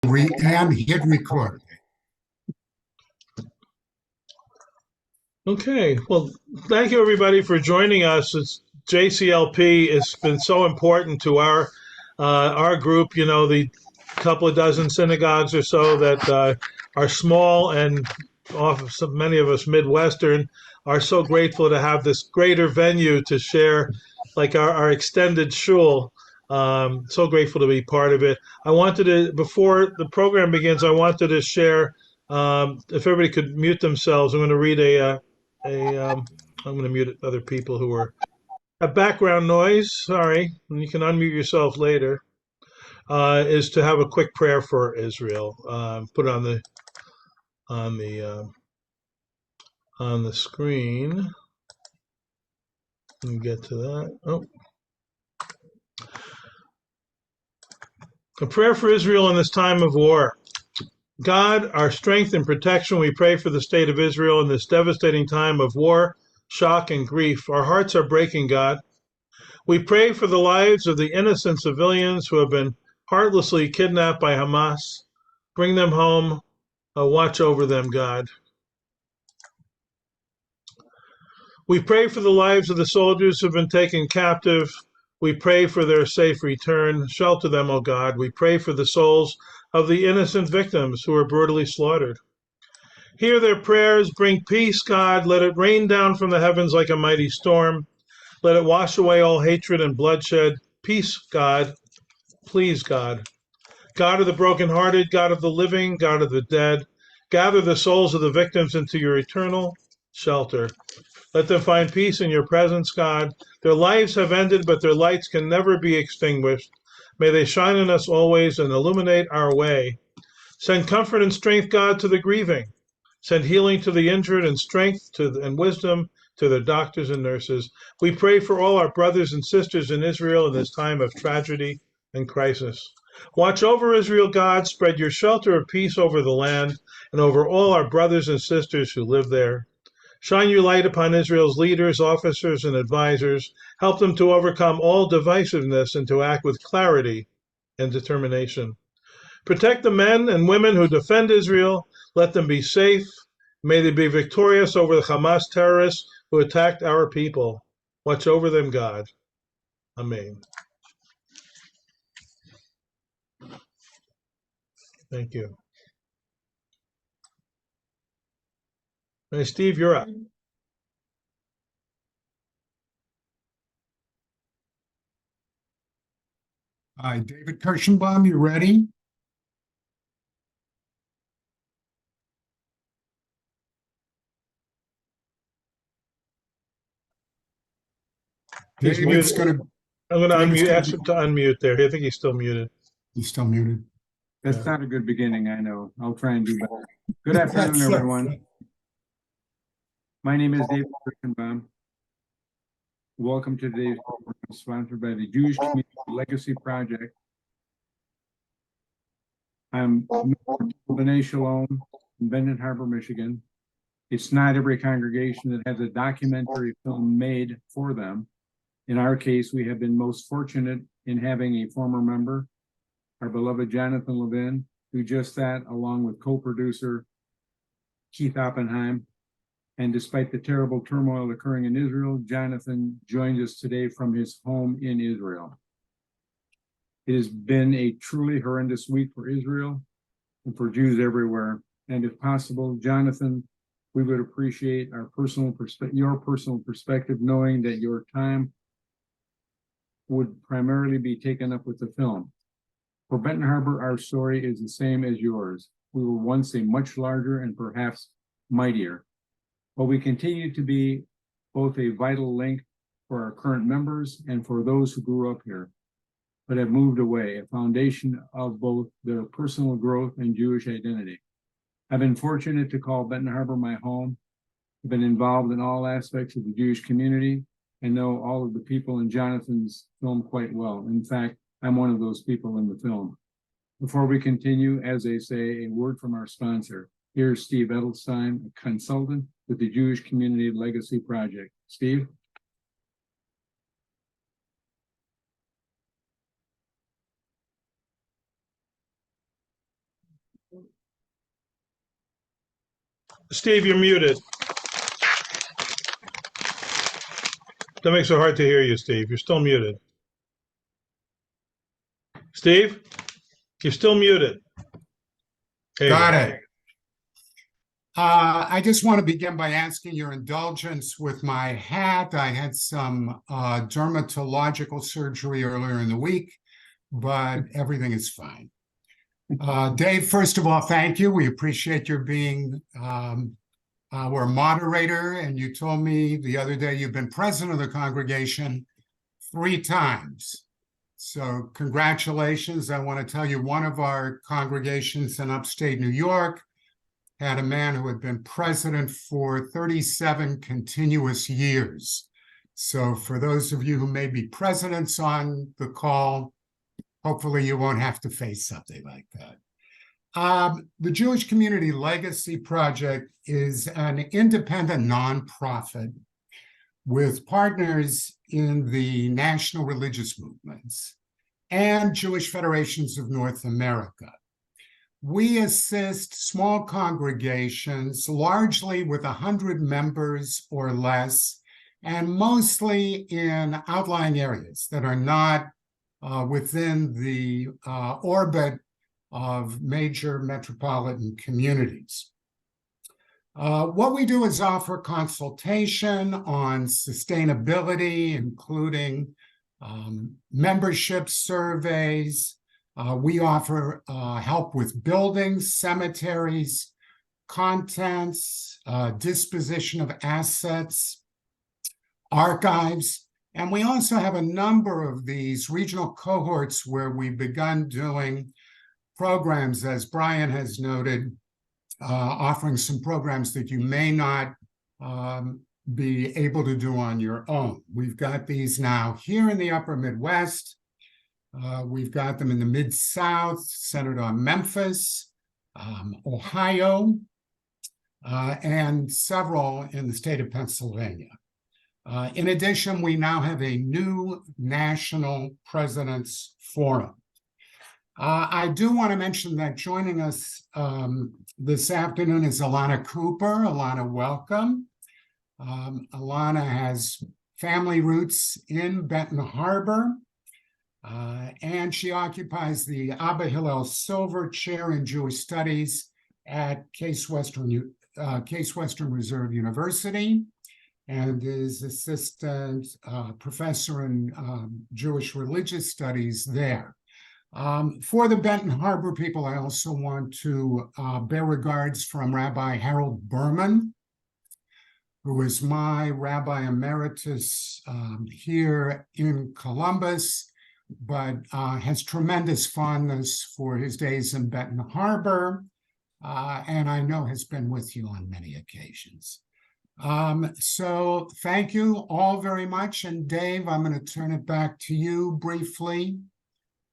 And hit record. Okay, well, thank you everybody for joining us. JCLP has been so important to our group. You know, the couple of dozen synagogues or so that are small and many of us Midwestern are so grateful to have this greater venue to share, like our extended shul. So grateful to be part of it. I wanted to, before the program begins, I wanted to share. If everybody could mute themselves, I'm going to read a I'm going to mute other people who are a background noise. Sorry, and you can unmute yourself later. Is to have a quick prayer for Israel. Put it on the uh, on the screen. Let me get to that. Oh, a prayer for Israel in this time of war. God, our strength and protection, we pray for the state of Israel in this devastating time of war, shock, and grief. Our hearts are breaking, God. We pray for the lives of the innocent civilians who have been heartlessly kidnapped by Hamas. Bring them home. Watch over them, God. We pray for the lives of the soldiers who have been taken captive. We pray for their safe return. Shelter them, O God. We pray for the souls of the innocent victims who were brutally slaughtered. Hear their prayers. Bring peace, God. Let it rain down from the heavens like a mighty storm. Let it wash away all hatred and bloodshed. Peace, God. Please, God. God of the brokenhearted, God of the living, God of the dead, gather the souls of the victims into your eternal shelter. Let them find peace in your presence, God. Their lives have ended, but their lights can never be extinguished. May they shine on us always and illuminate our way. Send comfort and strength, God, to the grieving. Send healing to the injured and strength and wisdom to the doctors and nurses. We pray for all our brothers and sisters in Israel in this time of tragedy and crisis. Watch over Israel, God. Spread your shelter of peace over the land and over all our brothers and sisters who live there. Shine your light upon Israel's leaders, officers, and advisors. Help them to overcome all divisiveness and to act with clarity and determination. Protect the men and women who defend Israel. Let them be safe. May they be victorious over the Hamas terrorists who attacked our people. Watch over them, God. Amen. Thank you. Hey, Steve, you're up. Hi, David Kirschenbaum, you ready? He's David's muted. gonna, I'm going to David's unmute, gonna ask be, him to unmute there. I think he's still muted. he's still muted. That's Yeah. not a good beginning, I know. I'll try and do better. Good afternoon, That's everyone. My name is David Kirschenbaum. Welcome to today's program sponsored by the Jewish Community Legacy Project. I'm B'nai Shalom in Benton Harbor, Michigan. It's not every congregation that has a documentary film made for them. In our case, we have been most fortunate in having a former member, our beloved Jonathan Levin, who just sat along with co-producer Keith Oppenheim. And despite the terrible turmoil occurring in Israel, Jonathan joins us today from his home in Israel. It has been a truly horrendous week for Israel and for Jews everywhere. And if possible, Jonathan, we would appreciate your personal perspective, knowing that your time would primarily be taken up with the film. For Benton Harbor, our story is the same as yours. We were once a much larger and perhaps mightier, but we continue to be both a vital link for our current members and for those who grew up here, but have moved away, a foundation of both their personal growth and Jewish identity. I've been fortunate to call Benton Harbor my home. I've been involved in all aspects of the Jewish community and know all of the people in Jonathan's film quite well. In fact, I'm one of those people in the film. Before we continue, as they say, a word from our sponsor. Here's Steve Edelstein, a consultant with the Jewish Community Legacy Project. Steve? Steve, you're muted. That makes it hard to hear you, Steve. You're still muted. Steve, you're still muted. There you Got go. it. I just want to begin by asking your indulgence with my hat. I had some dermatological surgery earlier in the week, but everything is fine. Dave, first of all, thank you. We appreciate your being our moderator. And you told me the other day you've been president of the congregation 3 times. So congratulations. I want to tell you, one of our congregations in upstate New York had a man who had been president for 37 continuous years. So for those of you who may be presidents on the call, hopefully you won't have to face something like that. The Jewish Community Legacy Project is an independent nonprofit with partners in the national religious movements and Jewish federations of North America. We assist small congregations, largely with 100 members or less, and mostly in outlying areas that are not within the orbit of major metropolitan communities. What we do is offer consultation on sustainability, including membership surveys. We offer help with buildings, cemeteries, contents, disposition of assets, archives, and we also have a number of these regional cohorts where we've begun doing programs, as Brian has noted, offering some programs that you may not be able to do on your own. We've got these now here in the upper Midwest. We've got them in the Mid-South, centered on Memphis, Ohio, and several in the state of Pennsylvania. In addition, we now have a new National President's Forum. I do want to mention that joining us this afternoon is Alana Cooper. Alana, welcome. Alana has family roots in Benton Harbor, and she occupies the Abba Hillel Silver Chair in Jewish Studies at Case Western Reserve University, and is assistant professor in Jewish religious studies there. For the Benton Harbor people, I also want to bear regards from Rabbi Harold Berman, who is my Rabbi Emeritus here in Columbus, but has tremendous fondness for his days in Benton Harbor, and I know has been with you on many occasions. So thank you all very much. And Dave, I'm going to turn it back to you briefly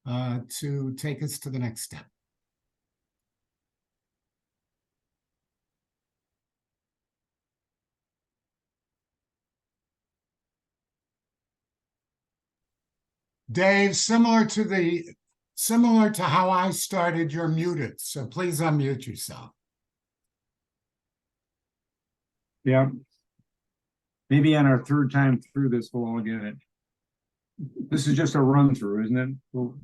to take us to the next step. Dave, similar to how I started, you're muted, so please unmute yourself. Yeah. Maybe on our 3rd time through this, we'll all get it. This is just a run through, isn't it? Well,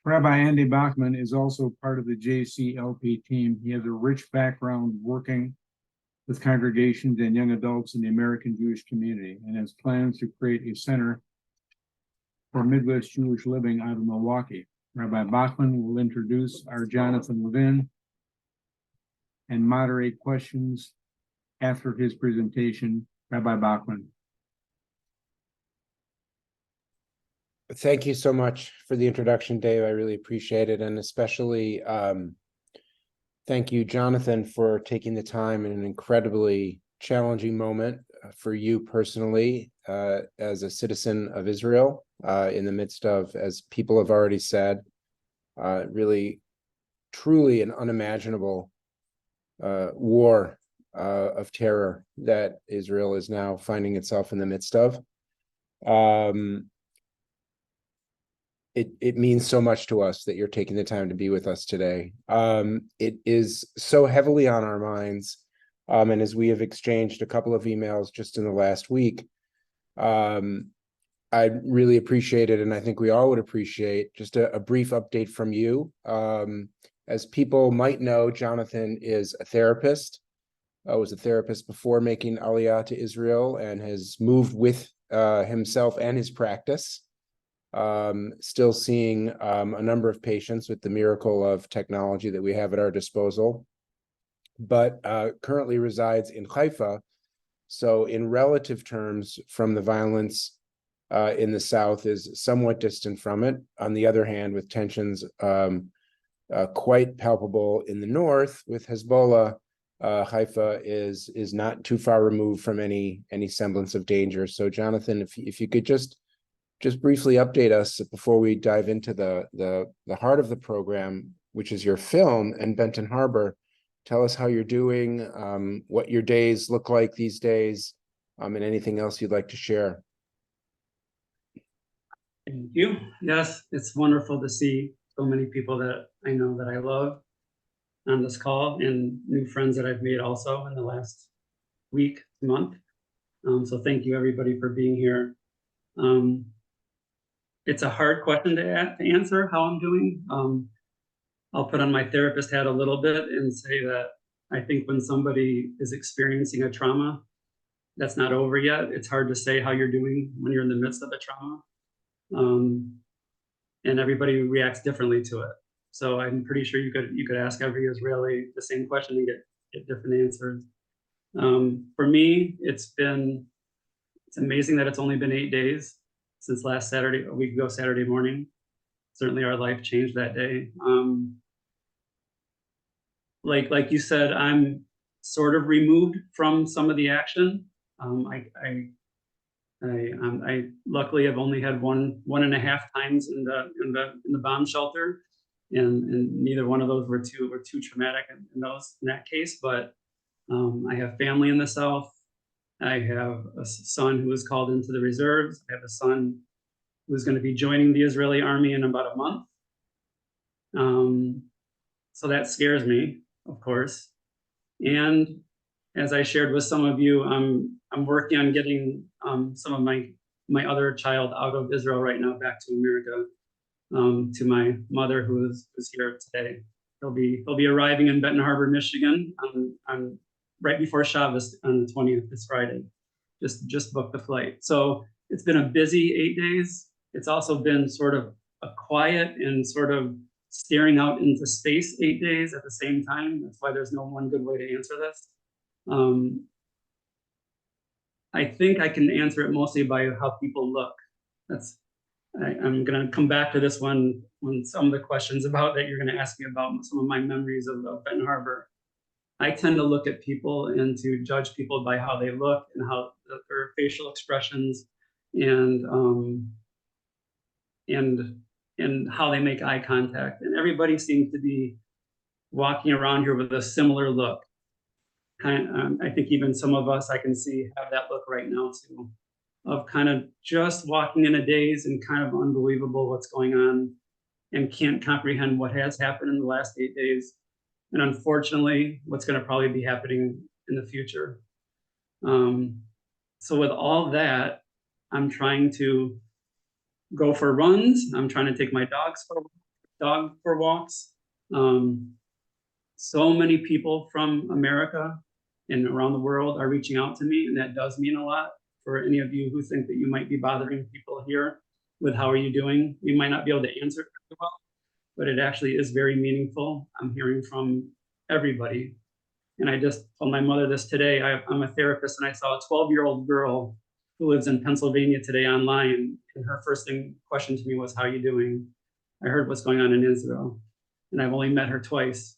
Rabbi Andy Bachman is also part of the JCLP team. He has a rich background working with congregations and young adults in the American Jewish community, and has plans to create a center for Midwest Jewish living out of Milwaukee. Rabbi Bachman will introduce our Jonathan Levin and moderate questions after his presentation. Rabbi Bachman. Thank you so much for the introduction, Dave. I really appreciate it. And especially thank you, Jonathan, for taking the time in an incredibly challenging moment for you personally as a citizen of Israel in the midst of, as people have already said, really, truly an unimaginable war of terror that Israel is now finding itself in the midst of. it means so much to us that you're taking the time to be with us today. It is so heavily on our minds. And as we have exchanged a couple of emails just in the last week, I really appreciate it. And I think we all would appreciate just a brief update from you. As people might know, Jonathan is a therapist, was a therapist before making Aliyah to Israel, and has moved with himself and his practice. Still seeing a number of patients with the miracle of technology that we have at our disposal, but currently resides in Haifa. So in relative terms, from the violence in the south, is somewhat distant from it. On the other hand, with tensions quite palpable in the north with Hezbollah, Haifa is not too far removed from any semblance of danger. So Jonathan, if you could just briefly update us before we dive into the heart of the program, which is your film and Benton Harbor. Tell us how you're doing, what your days look like these days, and anything else you'd like to share. Thank you. Yes, it's wonderful to see so many people that I know that I love on this call, and new friends that I've made also in the last week, month. So thank you everybody for being here. It's a hard question to answer how I'm doing. I'll put on my therapist hat a little bit and say that I think when somebody is experiencing a trauma that's not over yet, it's hard to say how you're doing when you're in the midst of a trauma. And everybody reacts differently to it. So I'm pretty sure you could ask every Israeli the same question and get different answers. For me, it's amazing that it's only been 8 days since last Saturday, a week ago, Saturday morning. Certainly our life changed that day. Like you said, I'm sort of removed from some of the action. I luckily have only had one and a half times in the bomb shelter, and neither one of those were too traumatic in that case. But I have family in the South. I have a son who was called into the reserves. I have a son who's going to be joining the Israeli army in about a month. So that scares me, of course. And as I shared with some of you, I'm working on getting some of my other child out of Israel right now back to America, to my mother who's here today. He'll be arriving in Benton Harbor, Michigan on right before Shabbos on the 20th, this Friday. Just booked the flight. So it's been a busy 8 days. It's also been sort of a quiet and sort of staring out into space 8 days at the same time. That's why there's no one good way to answer this. I think I can answer it mostly by how people look. I'm going to come back to this one when some of the questions about that you're going to ask me about some of my memories of Benton Harbor. I tend to look at people and to judge people by how they look and how their facial expressions and how they make eye contact. And everybody seems to be walking around here with a similar look. I think even some of us I can see have that look right now too, of kind of just walking in a daze and kind of unbelievable what's going on and can't comprehend what has happened in the last 8 days. And unfortunately, what's going to probably be happening in the future. So with all that, I'm trying to go for runs. I'm trying to take my dog for walks. So many people from America and around the world are reaching out to me, and that does mean a lot for any of you who think that you might be bothering people here with how are you doing. We might not be able to answer it very well, but it actually is very meaningful. I'm hearing from everybody. And I just told my mother this today. I'm a therapist, and I saw a 12-year-old girl who lives in Pennsylvania today online. And her first question to me was, how are you doing? I heard what's going on in Israel, and I've only met her twice.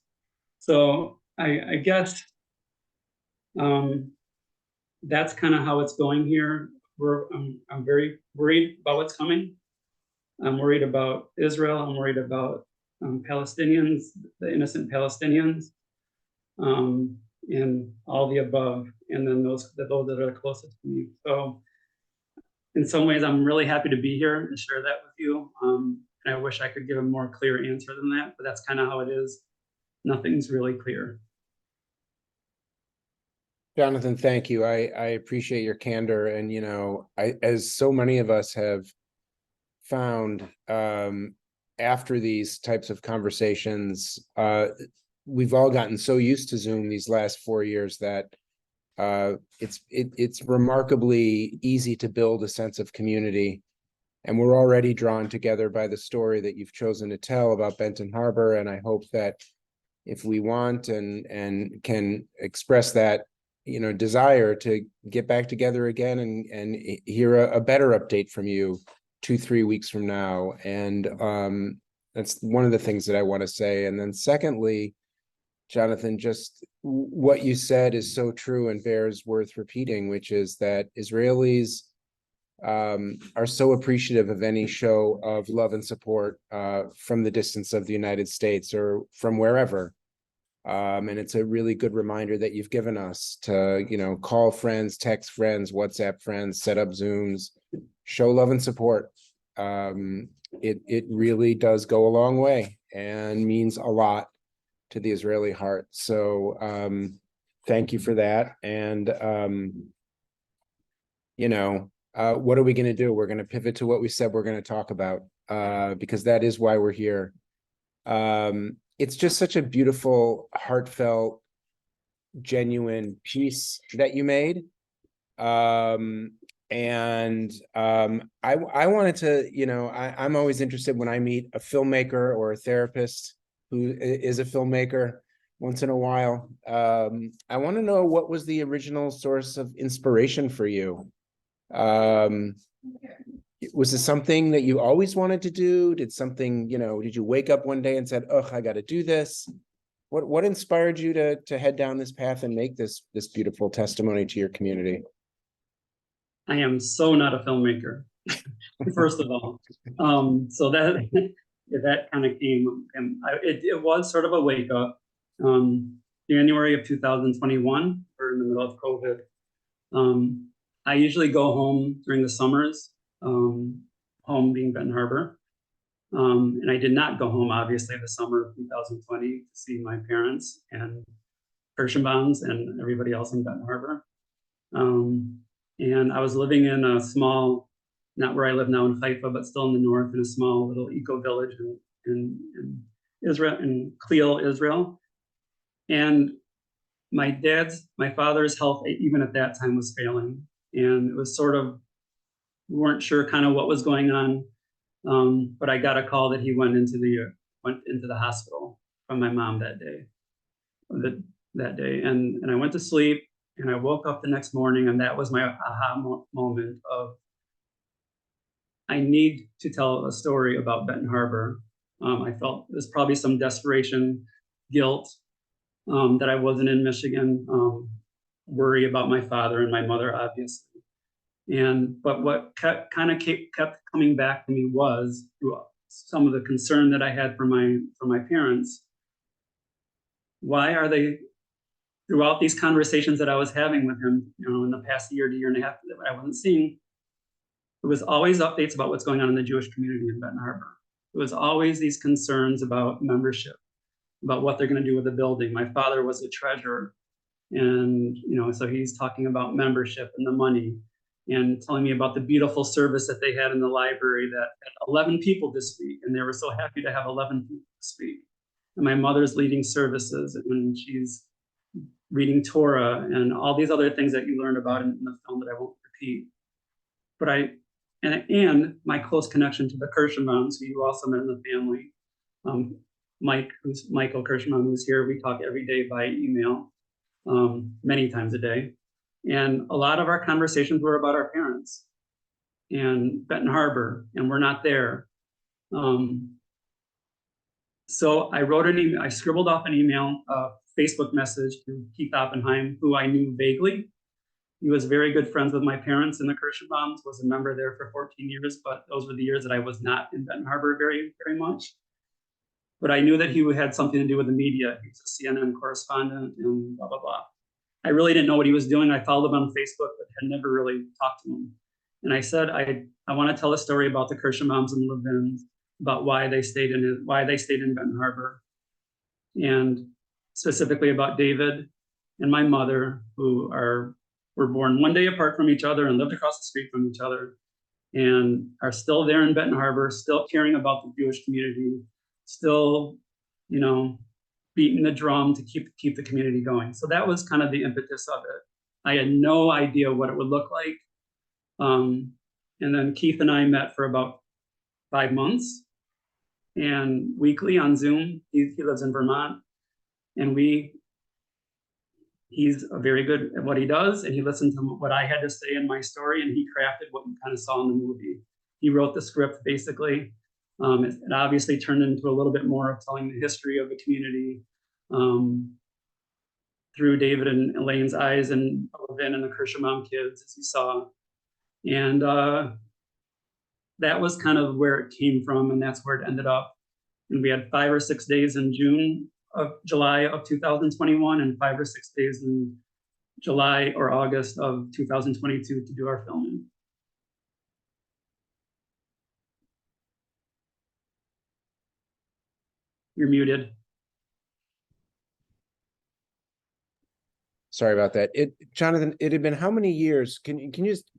So I guess that's kind of how it's going here. I'm very worried about what's coming. I'm worried about Israel. I'm worried about Palestinians, the innocent Palestinians, and all the above, and then those that are closest to me. So in some ways, I'm really happy to be here and share that with you. And I wish I could give a more clear answer than that, but that's kind of how it is. Nothing's really clear. Jonathan, thank you. I appreciate your candor, and as so many of us have found after these types of conversations, we've all gotten so used to Zoom these last 4 years that it's remarkably easy to build a sense of community. And we're already drawn together by the story that you've chosen to tell about Benton Harbor. And I hope that if we want and can express that, desire to get back together again and hear a better update from you 2-3 weeks from now. And that's one of the things that I want to say. And then secondly, Jonathan, just what you said is so true and bears worth repeating, which is that Israelis are so appreciative of any show of love and support from the distance of the United States or from wherever. And it's a really good reminder that you've given us to, call friends, text friends, WhatsApp friends, set up Zooms, show love and support. It really does go a long way and means a lot to the Israeli heart. So thank you for that. And, what are we going to do? We're going to pivot to what we said we're going to talk about because that is why we're here. It's just such a beautiful, heartfelt, genuine piece that you made. I wanted to, I'm always interested when I meet a filmmaker or a therapist who is a filmmaker once in a while. I want to know, what was the original source of inspiration for you? Was it something that you always wanted to do? Did you wake up one day and said, "Oh, I got to do this"? What inspired you to head down this path and make this beautiful testimony to your community? I am so not a filmmaker, first of all. So that kind of came, and it was sort of a wake up. January of 2021, we're in the middle of COVID. I usually go home during the summers, home being Benton Harbor. And I did not go home, obviously, the summer of 2020 to see my parents and Kirschenbaums and everybody else in Benton Harbor. And I was living in a small, not where I live now in Haifa, but still in the north, in a small little eco village in Israel, in Cleel, Israel. And my father's health, even at that time, was failing. And it was sort of, we weren't sure kind of what was going on. But I got a call that he went into the hospital from my mom that day. And I went to sleep, and I woke up the next morning, and that was my aha moment of, I need to tell a story about Benton Harbor. I felt there's probably some desperation, guilt, that I wasn't in Michigan, worry about my father and my mother, obviously. But what kept coming back to me was some of the concern that I had for my parents. Why are they, throughout these conversations that I was having with him, in the past year to year and a half that I wasn't seeing, it was always updates about what's going on in the Jewish community in Benton Harbor. It was always these concerns about membership, about what they're going to do with the building. My father was a treasurer, and so he's talking about membership and the money, and telling me about the beautiful service that they had in the library that had 11 people to speak, and they were so happy to have 11 people to speak. And my mother's leading services, and she's reading Torah and all these other things that you learn about in the film that I won't repeat. But and my close connection to the Kirschenbaums, who you also met in the family. Michael Kirschenbaum, who's here, we talk every day by email, many times a day. And a lot of our conversations were about our parents and Benton Harbor, and we're not there. So I wrote an email, I scribbled off an email, a Facebook message to Keith Oppenheim, who I knew vaguely. He was very good friends with my parents, and the Kirschenbaums, was a member there for 14 years, but those were the years that I was not in Benton Harbor very, very much. But I knew that he had something to do with the media. He was a CNN correspondent and blah, blah, blah. I really didn't know what he was doing. I followed him on Facebook, but had never really talked to him. And I said, I want to tell a story about the Kirschenbaums and Levins. about why they stayed in Benton Harbor, and specifically about David and my mother, who were born one day apart from each other and lived across the street from each other, and are still there in Benton Harbor, still caring about the Jewish community, still, beating the drum to keep the community going. So that was kind of the impetus of it. I had no idea what it would look like. And then Keith and I met for about 5 months, and weekly on Zoom. He lives in Vermont, and he's very good at what he does, and he listened to what I had to say in my story, and he crafted what you kind of saw in the movie. He wrote the script, basically. It obviously turned into a little bit more of telling the history of the community through David and Elaine's eyes, and Levin and the Kirschbaum kids, as you saw. And that was kind of where it came from, and that's where it ended up. And we had 5 or 6 days in July of 2021, and 5 or 6 days in July or August of 2022 to do our filming. You're muted. Sorry about that. Jonathan, it had been how many years? Can you just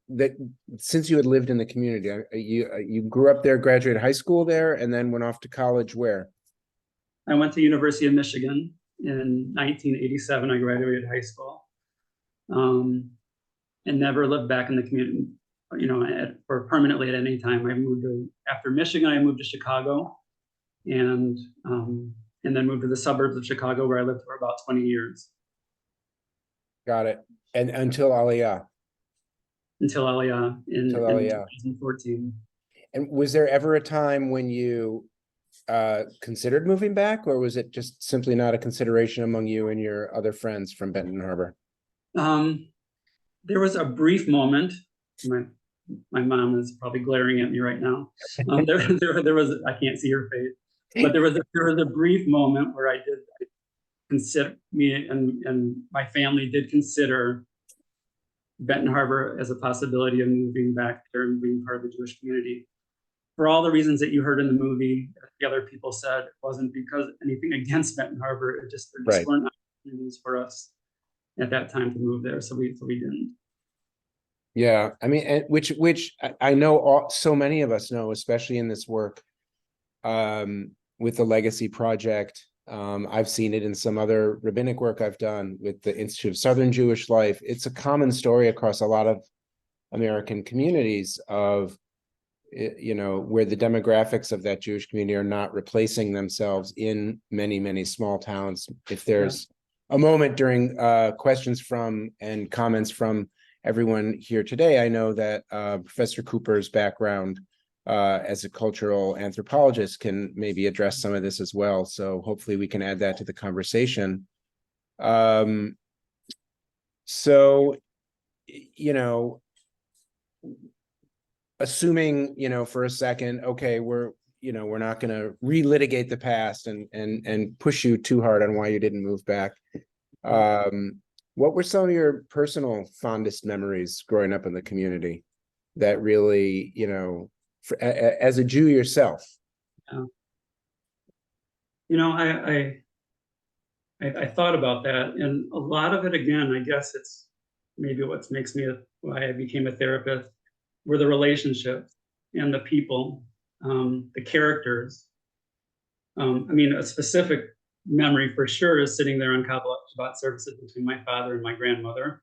that since you had lived in the community, you grew up there, graduated high school there, and then went off to college where? I went to University of Michigan in 1987. I graduated high school, and never lived back in the community, or permanently at any time. After Michigan, I moved to Chicago, and then moved to the suburbs of Chicago, where I lived for about 20 years. Got it. And until Aliyah. Until Aliyah in 2014. And was there ever a time when you considered moving back, or was it just simply not a consideration among you and your other friends from Benton Harbor? There was a brief moment. My mom is probably glaring at me right now. There was, I can't see her face, but there was a brief moment where I did consider, me and my family did consider Benton Harbor as a possibility of moving back there and being part of the Jewish community. For all the reasons that you heard in the movie, the other people said, it wasn't because anything against Benton Harbor. There just weren't opportunities for us at that time to move there, so we didn't. Yeah, I mean, which I know so many of us know, especially in this work with the Legacy Project. I've seen it in some other rabbinic work I've done with the Institute of Southern Jewish Life. It's a common story across a lot of American communities of, where the demographics of that Jewish community are not replacing themselves in many, many small towns. If there's a moment during questions from and comments from everyone here today, I know that Professor Cooper's background as a cultural anthropologist can maybe address some of this as well. So hopefully we can add that to the conversation. Assuming, for a second, okay, we're not going to relitigate the past and push you too hard on why you didn't move back. What were some of your personal fondest memories growing up in the community that really, as a Jew yourself? I thought about that, and a lot of it, again, I guess it's maybe what makes me why I became a therapist, were the relationships and the people, the characters. A specific memory for sure is sitting there on Shabbat services between my father and my grandmother.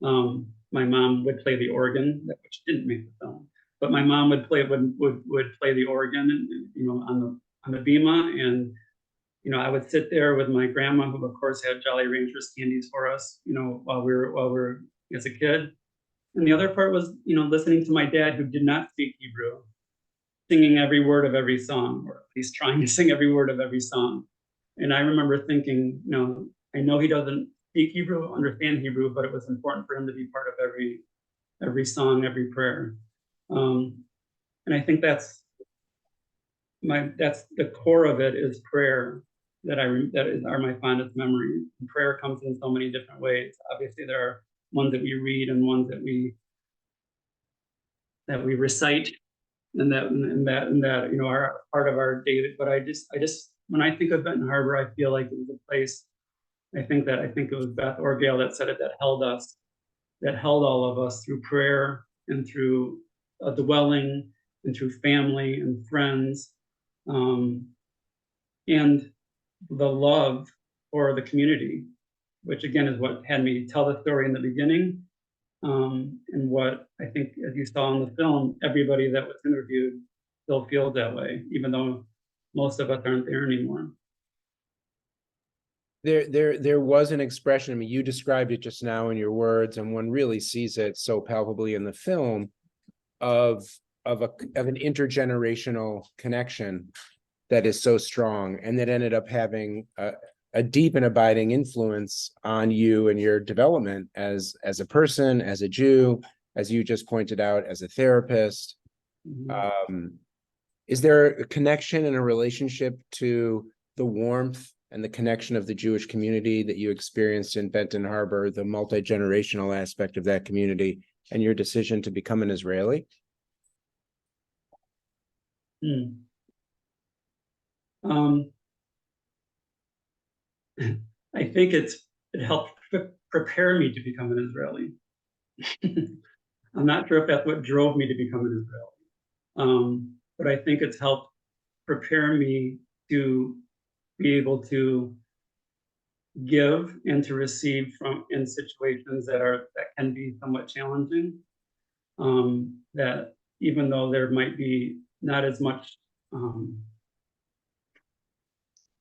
My mom would play the organ, which didn't make the film, but my mom would play the organ, on the bima, and I would sit there with my grandma, who of course had Jolly Ranchers candies for us, while we were as a kid. And the other part was, listening to my dad, who did not speak Hebrew, singing every word of every song, or at least trying to sing every word of every song. And I remember thinking, I know he doesn't speak Hebrew, understand Hebrew, but it was important for him to be part of every song, every prayer. And I think that's the core of it, is prayer. That are my fondest memories. And prayer comes in so many different ways. Obviously, there are ones that we read and ones that we recite and that are part of our daily. But I just when I think of Benton Harbor, I feel like it was a place. I think it was Beth or Gail that said it, that held us, that held all of us through prayer and through a dwelling and through family and friends, and the love for the community, which again is what had me tell the story in the beginning. And what I think, as you saw in the film, everybody that was interviewed still feels that way, even though most of us aren't there anymore. There was an expression, I mean, you described it just now in your words, and one really sees it so palpably in the film of an intergenerational connection that is so strong, and that ended up having a deep and abiding influence on you and your development as a person, as a Jew, as you just pointed out, as a therapist. Mm-hmm. Is there a connection and a relationship to the warmth and the connection of the Jewish community that you experienced in Benton Harbor, the multi-generational aspect of that community, and your decision to become an Israeli? I think it helped prepare me to become an Israeli. I'm not sure if that's what drove me to become an Israeli, but I think it's helped prepare me to be able to give and to receive from in situations that can be somewhat challenging. That even though there might be not as much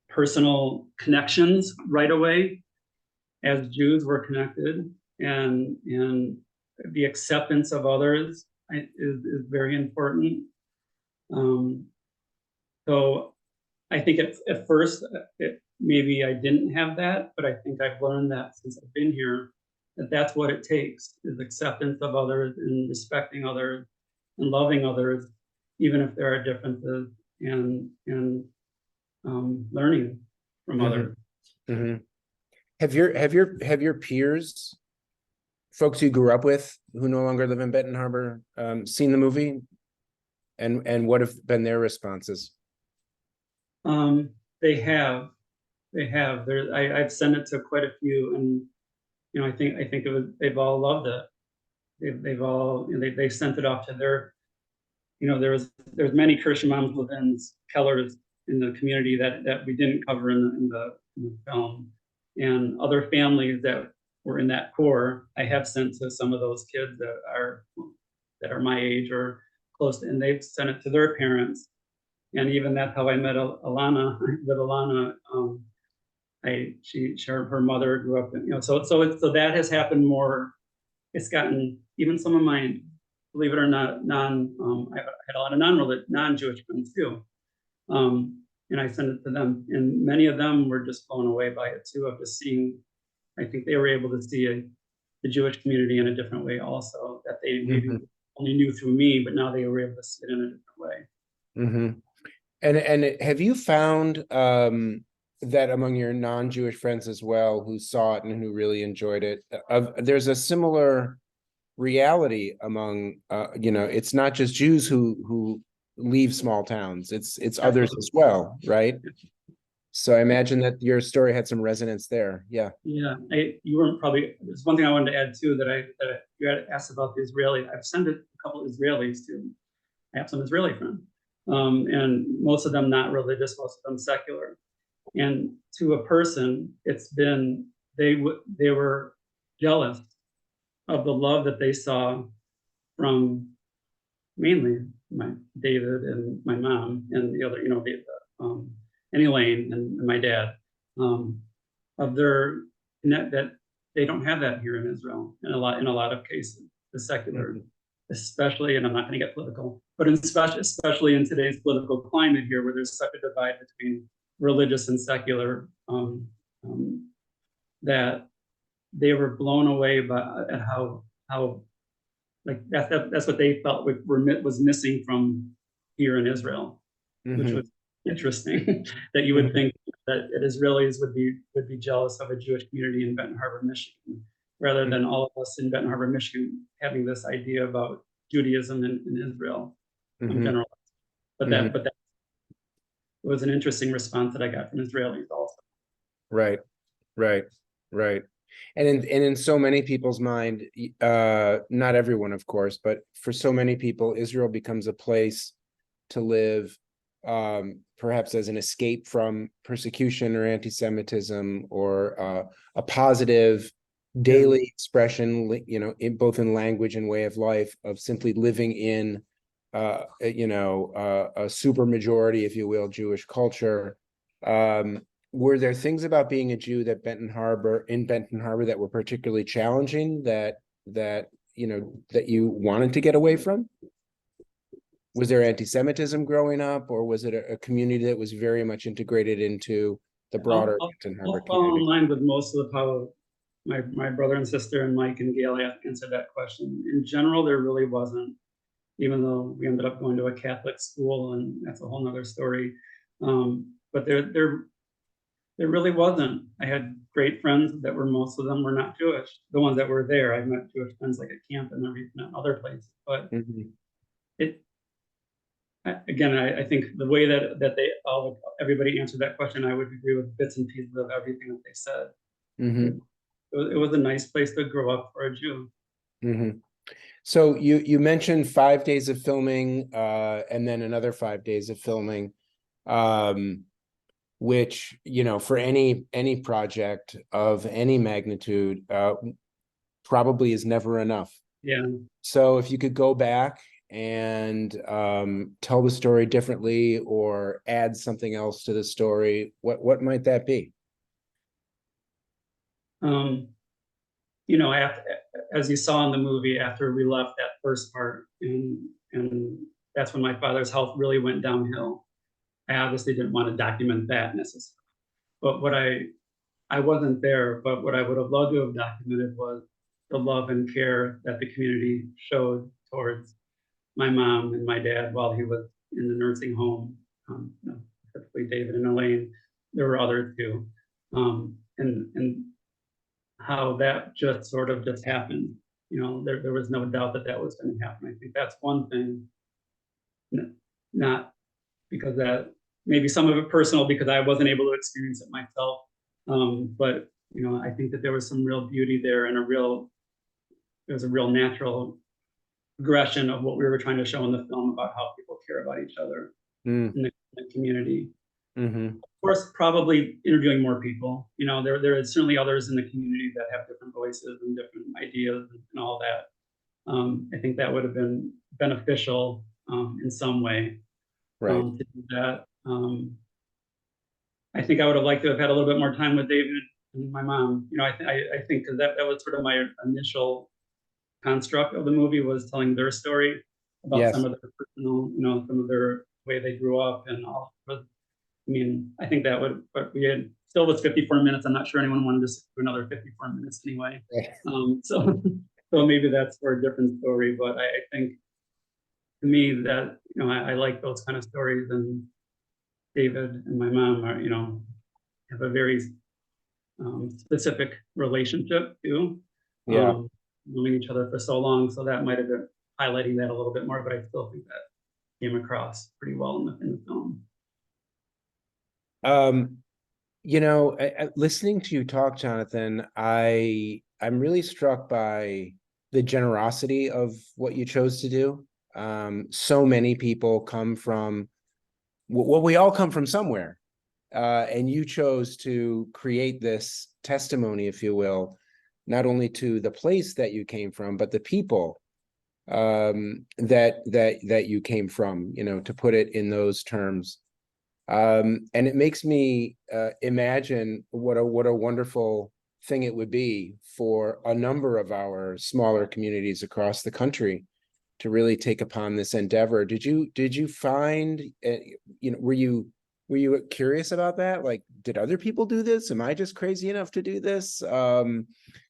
personal connections right away, as Jews were connected, and the acceptance of others is very important. So I think at first maybe I didn't have that, but I think I've learned that since I've been here, that that's what it takes, is acceptance of others and respecting others and loving others, even if there are differences, and learning from others. Mm-hmm. Have your peers, folks you grew up with who no longer live in Benton Harbor, seen the movie, and what have been their responses? They have. I've sent it to quite a few, and I think they've all loved it. They've all they sent it off to their. There's many Christian moms within Kellers in the community that we didn't cover in the film, and other families that were in that core. I have sent to some of those kids that are my age or close, and they've sent it to their parents. And even that's how I met Alana. With Alana, her mother grew up in, so that has happened more. It's gotten even some of my, believe it or not, I had a lot of non-Jewish friends too, and I sent it to them, and many of them were just blown away by it too, of just seeing. I think they were able to see the Jewish community in a different way also, that they maybe only knew through me, but now they were able to see it in a different way. Mm-hmm. And have you found that among your non-Jewish friends as well, who saw it and who really enjoyed it, there's a similar reality among it's not just Jews who leave small towns, it's others as well, right? So I imagine that your story had some resonance there. Yeah. You weren't probably. There's one thing I wanted to add too, that you had asked about the Israeli. I've sent it a couple of Israelis too. I have some Israeli friends, and most of them not religious, most of them secular. And to a person, it's been they were jealous of the love that they saw from mainly my David and my mom and the other, and Elaine and my dad, of their that they don't have that here in Israel in a lot of cases, the secular, especially, and I'm not going to get political, but especially in today's political climate here, where there's such a divide between religious and secular, that they were blown away at how like that's what they felt was missing from here in Israel, which was interesting. That you would think that Israelis would be jealous of a Jewish community in Benton Harbor, Michigan, rather than all of us in Benton Harbor, Michigan having this idea about Judaism in Israel. I'm Mhm. general, but Mhm. that it was an interesting response that I got from Israelis also. Right, right, right. And in so many people's mind, not everyone, of course, but for so many people, Israel becomes a place to live, perhaps as an escape from persecution or anti-Semitism, or a positive daily expression, in both in language and way of life, of simply living in, a super majority, if you will, Jewish culture. Were there things about being a Jew that Benton Harbor that were particularly challenging, that you wanted to get away from? Was there anti-Semitism growing up, or was it a community that was very much integrated into the broader Benton Harbor I'll fall in community? line with most of the how my brother and sister and Mike and Gail answered that question. In general, there really wasn't, even though we ended up going to a Catholic school, and that's a whole nother story. But there really wasn't. I had great friends that were, most of them were not Jewish. The ones that were there, I met Jewish friends like at camp and everything, and other places. But Mhm. again, I think the way that everybody answered that question, I would agree with bits and pieces of everything that they said. Mhm. It was a nice place to grow up for a Jew. Mhm. So you mentioned 5 days of filming, and then another 5 days of filming, which, for any project of any magnitude, probably is never enough. Yeah. So if you could go back and tell the story differently, or add something else to the story, what might that be? After, as you saw in the movie, after we left that first part, and that's when my father's health really went downhill. I obviously didn't want to document that necessarily. But I wasn't there, but what I would have loved to have documented was the love and care that the community showed towards my mom and my dad while he was in the nursing home. Specifically David and Elaine. There were others too. And how that just sort of just happened. There was no doubt that that was going to happen. I think that's one thing, not because that, maybe some of it personal because I wasn't able to experience it myself. But I think that there was some real beauty there, and there was a real natural progression of what we were trying to show in the film about how people care about each other Mm. in the community. Mm-hmm. Of course, probably interviewing more people. There are certainly others in the community that have different voices and different ideas and all that. I think that would have been beneficial in some way Right. to do that. I think I would have liked to have had a little bit more time with David and my mom. I think because that was sort of my initial construct of the movie, was telling their story about Yes. some of their personal, some of their way they grew up and all. But I mean, I think that would, but we had still was 54 minutes. I'm not sure anyone wanted to do another 54 minutes anyway. So so maybe that's for a different story. But I think to me that, I like those kind of stories, and David and my mom are, have a very specific relationship too. Yeah. Knowing each other for so long, so that might have been highlighting that a little bit more, but I still think that came across pretty well in the film. Listening to you talk, Jonathan, I'm really struck by the generosity of what you chose to do. So many people come from, well, we all come from somewhere, and you chose to create this testimony, if you will, not only to the place that you came from, but the people that you came from, to put it in those terms. And it makes me imagine what a wonderful thing it would be for a number of our smaller communities across the country to really take upon this endeavor. Did you find, were you curious about that? Like, did other people do this? Am I just crazy enough to do this?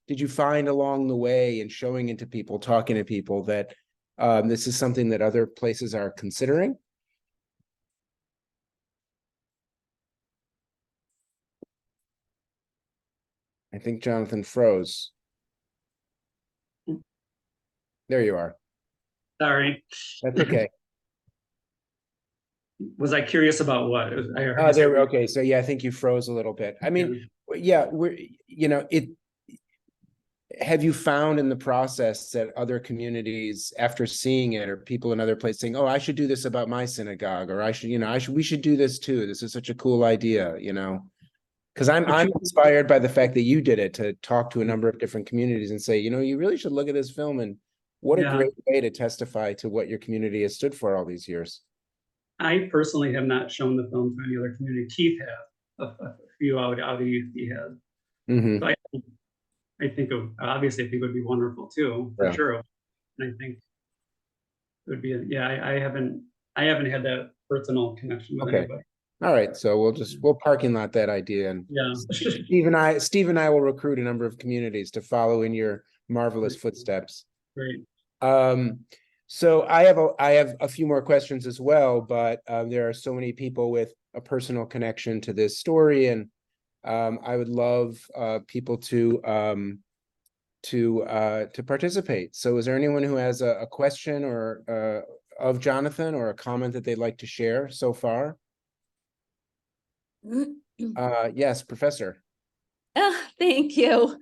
Did you find along the way, in showing it to people, talking to people, that this is something that other places are considering? I think Jonathan froze. There you are. Sorry. That's okay. Was I curious about what? Okay, so yeah, I think you froze a little bit. I mean, yeah, have you found in the process that other communities, after seeing it, or people in other places saying, "Oh, I should do this about my synagogue," or we should do this too. This is such a cool idea, Because I'm inspired by the fact that you did it, to talk to a number of different communities and say, you really should look at this film, and what a great way to testify to what your community has stood for all these years. I personally have not shown the film to any other community. Keith has, a few out of youth he has. Mm-hmm. So I think obviously I think it would be wonderful too, for sure. And I think it would be, I haven't had that personal connection with anybody. All right, so we'll parking lot that idea, and Steve and I will recruit a number of communities to follow in your marvelous footsteps. Great. So I have a few more questions as well, but there are so many people with a personal connection to this story, and I would love people to participate. So is there anyone who has a question or of Jonathan, or a comment that they'd like to share so far? Yes, Professor. Thank you.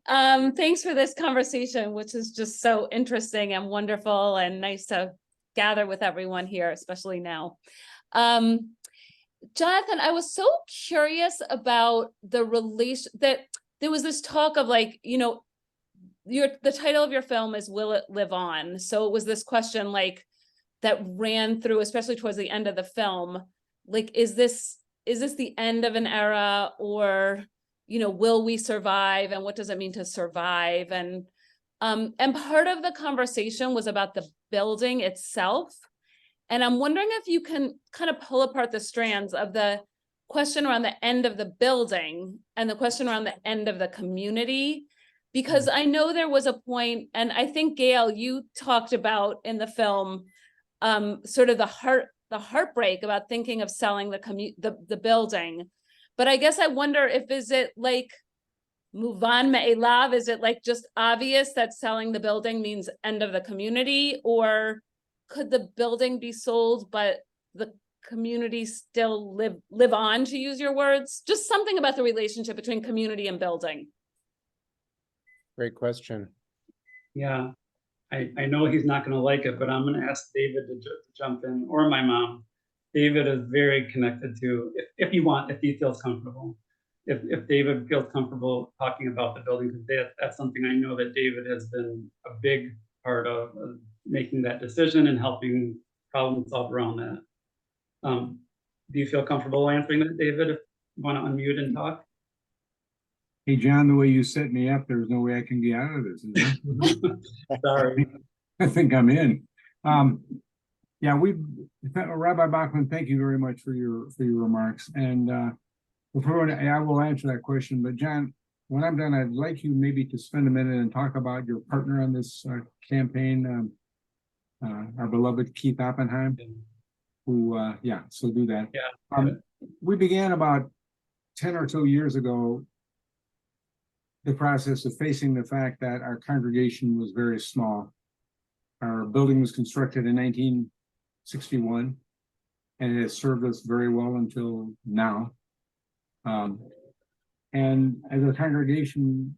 Thanks for this conversation, which is just so interesting and wonderful and nice to gather with everyone here, especially now. Jonathan, I was so curious about the relation that there was this talk of like, the title of your film is Will It Live On? So it was this question like that ran through, especially towards the end of the film, like, is this the end of an era, or will we survive, and what does it mean to survive? And part of the conversation was about the building itself. And I'm wondering if you can kind of pull apart the strands of the question around the end of the building and the question around the end of the community, because I know there was a point, and I think, Gail, you talked about in the film sort of the heartbreak about thinking of selling the building. But I guess I wonder is it like Muvan Me'elav? Is it like just obvious that selling the building means end of the community, or could the building be sold but the community still live on, to use your words? Just something about the relationship between community and building. Great question. Yeah, I know he's not going to like it, but I'm going to ask David to jump in, or my mom. David is very connected to, if he feels comfortable. If David feels comfortable talking about the building, because that's something I know that David has been a big part of making that decision and helping problem solve around that. Do you feel comfortable answering that, David? If you want to unmute and talk. Hey, John, the way you set me up, there's no way I can get out of this. Sorry. I think I'm in. Rabbi Bachman, thank you very much for your remarks. And I will answer that question. But John, when I'm done, I'd like you maybe to spend a minute and talk about your partner on this campaign, our beloved Keith Oppenheim, who, so do that. Yeah. We began about 10 or so years ago the process of facing the fact that our congregation was very small. Our building was constructed in 1961, and it has served us very well until now. And as the congregation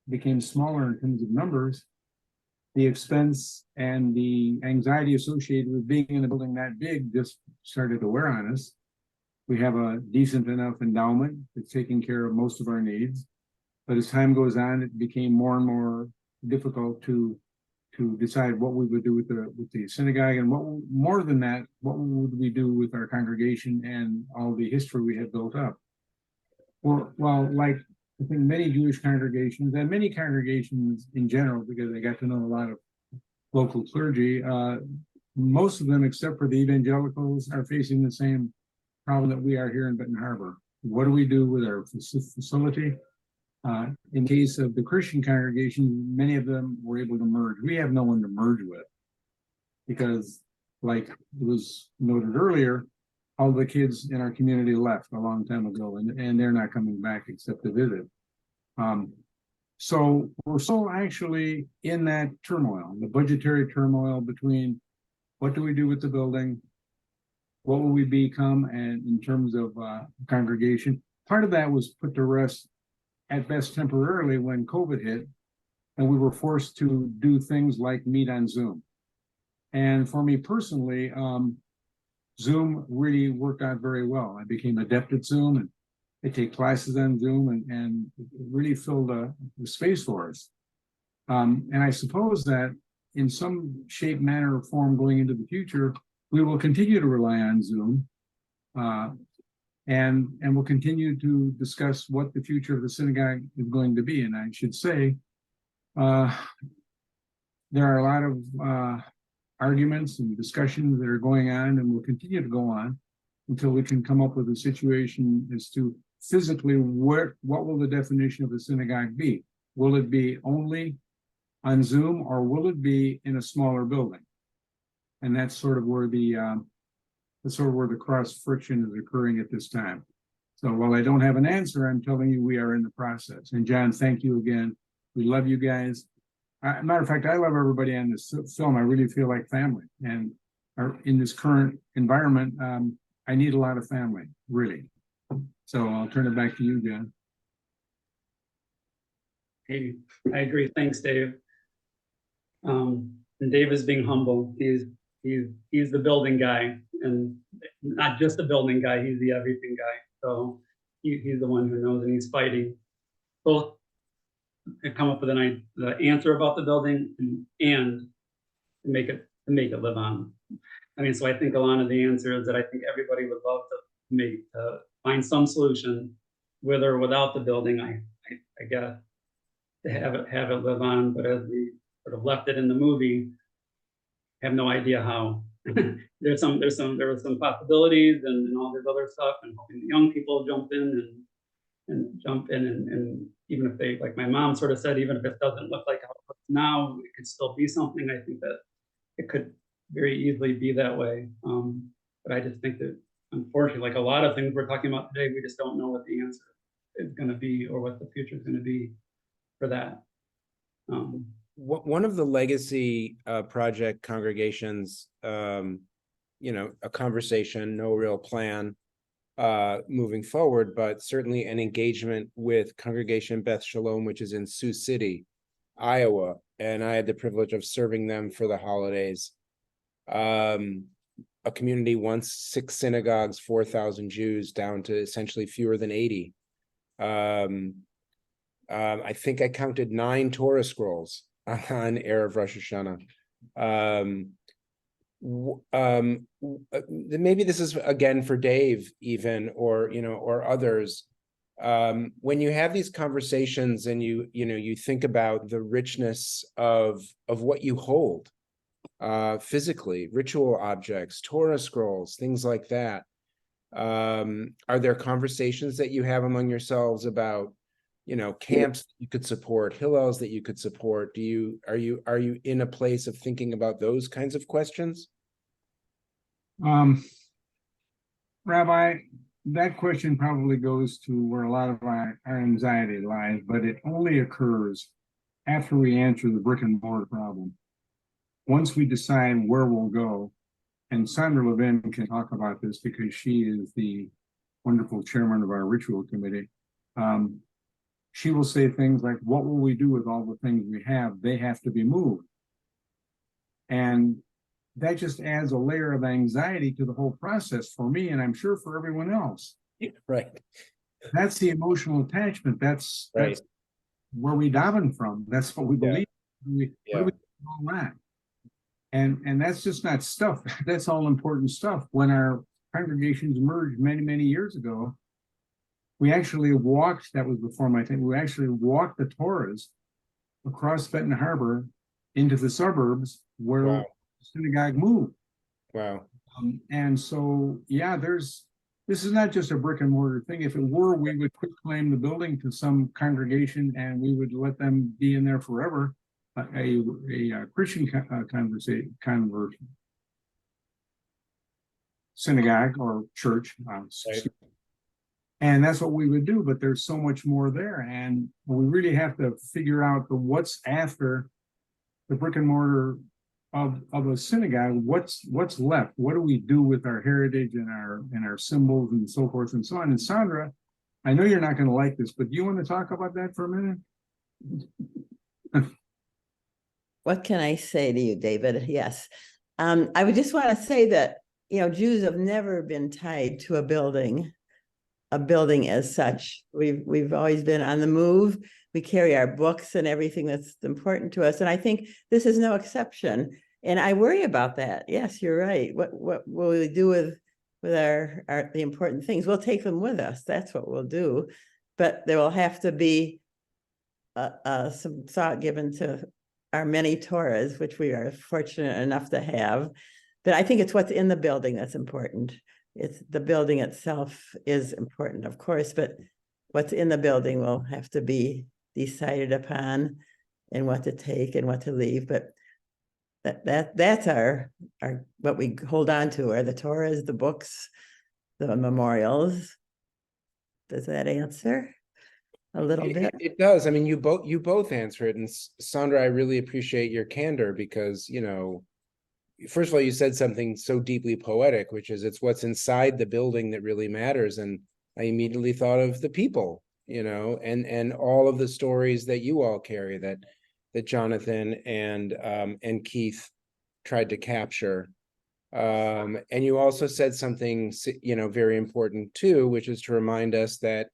became smaller in terms of numbers, the expense and the anxiety associated with being in a building that big just started to wear on us. We have a decent enough endowment that's taking care of most of our needs. But as time goes on, it became more and more difficult to decide what we would do with the synagogue, and more than that, what would we do with our congregation and all the history we had built up. Well, like I think many Jewish congregations and many congregations in general, because I got to know a lot of local clergy, most of them, except for the evangelicals, are facing the same problem that we are here in Benton Harbor. What do we do with our facility? In case of the Christian congregation, many of them were able to merge. We have no one to merge with because, like was noted earlier, all the kids in our community left a long time ago, and they're not coming back except to visit. So we're still actually in that turmoil, the budgetary turmoil between what do we do with the building, what will we become, and in terms of congregation. Part of that was put to rest at best temporarily when COVID hit, and we were forced to do things like meet on Zoom. And for me personally, Zoom really worked out very well. I became adept at Zoom, and I take classes on Zoom, and it really filled the space for us. And I suppose that in some shape, manner, or form going into the future, we will continue to rely on Zoom, and we'll continue to discuss what the future of the synagogue is going to be. And I should say, there are a lot of arguments and discussions that are going on and will continue to go on until we can come up with a situation as to physically what will the definition of a synagogue be? Will it be only on Zoom, or will it be in a smaller building? And that's sort of where the cross friction is occurring at this time. So while I don't have an answer, I'm telling you we are in the process. And John, thank you again. We love you guys. Matter of fact, I love everybody on this film. I really feel like family. And in this current environment, I need a lot of family, really. So I'll turn it back to you, John. Hey, I agree. Thanks, Dave. And Dave is being humble. He's the building guy, and not just the building guy. He's the everything guy. So he's the one who knows, and he's fighting both to come up with the answer about the building and to make it live on. I mean, so I think a lot of the answer is that I think everybody would love to find some solution, with or without the building. I guess to have it live on, but as we sort of left it in the movie, have no idea how. there were some possibilities and all this other stuff, and hoping the young people jump in and even if they, like my mom sort of said, even if it doesn't look like how it looks now, it could still be something. I think that it could very easily be that way. But I just think that unfortunately, like a lot of things we're talking about today, we just don't know what the answer is going to be or what the future is going to be for that. One of the legacy project congregations, a conversation, no real plan moving forward, but certainly an engagement with Congregation Beth Shalom, which is in Sioux City, Iowa, and I had the privilege of serving them for the holidays. A community once 6 synagogues, 4,000 Jews, down to essentially fewer than 80. I think I counted 9 Torah scrolls on Erev Rosh Hashanah. Maybe this is again for Dave, even, or others. When you have these conversations and you think about the richness of what you hold, physically, ritual objects, Torah scrolls, things like that. Are there conversations that you have among yourselves about, camps that you could support, hillels that you could support? Are you in a place of thinking about those kinds of questions? Rabbi, that question probably goes to where a lot of our anxiety lies, but it only occurs after we answer the brick and mortar problem. Once we decide where we'll go, and Sandra Levin can talk about this because she is the wonderful chairman of our ritual committee. She will say things like, what will we do with all the things we have? They have to be moved. And that just adds a layer of anxiety to the whole process for me, and I'm sure for everyone else. Right. That's the emotional attachment. That's where we daven from. That's what we believe. What do we do all that? And that's just not stuff. That's all important stuff. When our congregations merged many, many years ago, we actually walked, that was before my time, we actually walked the Torahs across Benton Harbor into the suburbs where the synagogue moved. Wow. And so, this is not just a brick and mortar thing. If it were, we would quit claim the building to some congregation and we would let them be in there forever. A Christian conversion, synagogue or church, and that's what we would do. But there's so much more there, and we really have to figure out what's after the brick and mortar of a synagogue, what's left? What do we do with our heritage and our symbols and so forth and so on? And Sandra, I know you're not going to like this, but do you want to talk about that for a minute? What can I say to you, David? Yes. I would just want to say that, Jews have never been tied to a building as such. We've always been on the move. We carry our books and everything that's important to us. And I think this is no exception. And I worry about that. Yes, you're right. What will we do with our the important things? We'll take them with us. That's what we'll do. But there will have to be some thought given to our many Torahs, which we are fortunate enough to have. But I think it's what's in the building that's important. It's the building itself is important, of course, but what's in the building will have to be decided upon, and what to take and what to leave. But that's our what we hold on to are the Torahs, the books, the memorials. Does that answer a little bit? It does. I mean, you both answer it. And Sandra, I really appreciate your candor because, first of all, you said something so deeply poetic, which is it's what's inside the building that really matters. And I immediately thought of the people, and all of the stories that you all carry that Jonathan and Keith tried to capture. And you also said something, very important too, which is to remind us that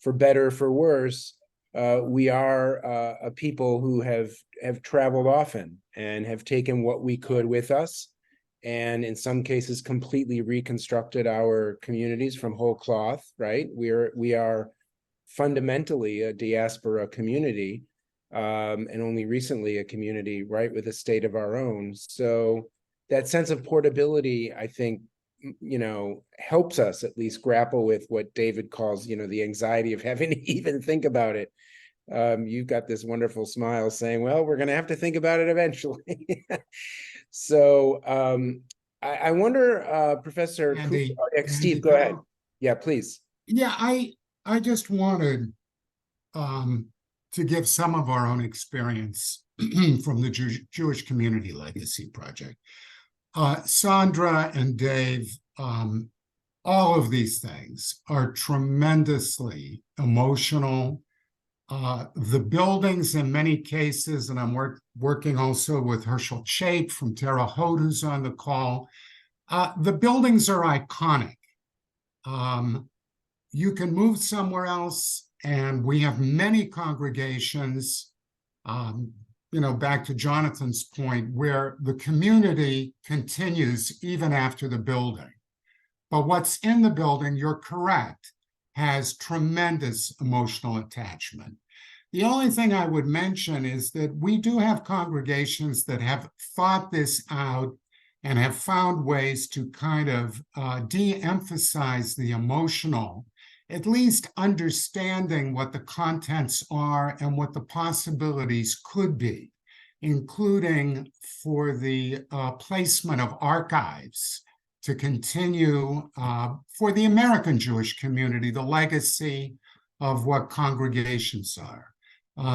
for better or for worse, we are a people who have traveled often and have taken what we could with us, and in some cases completely reconstructed our communities from whole cloth, right? We are fundamentally a diaspora community, and only recently a community, right, with a state of our own. So that sense of portability, I think, helps us at least grapple with what David calls, the anxiety of having to even think about it. You've got this wonderful smile saying, well, we're going to have to think about it eventually. So I wonder, Professor Andy, Steve, Andy, go ahead. Yeah, please. Yeah, I just wanted to give some of our own experience from the Jewish Community Legacy Project. Sandra and Dave, all of these things are tremendously emotional. The buildings in many cases, and I'm working also with Herschel Chape from Terre Haute, who's on the call. The buildings are iconic. You can move somewhere else, and we have many congregations, back to Jonathan's point, where the community continues even after the building. But what's in the building, you're correct, has tremendous emotional attachment. The only thing I would mention is that we do have congregations that have thought this out and have found ways to kind of de-emphasize the emotional, at least understanding what the contents are and what the possibilities could be, including for the placement of archives to continue for the American Jewish community, the legacy of what congregations are.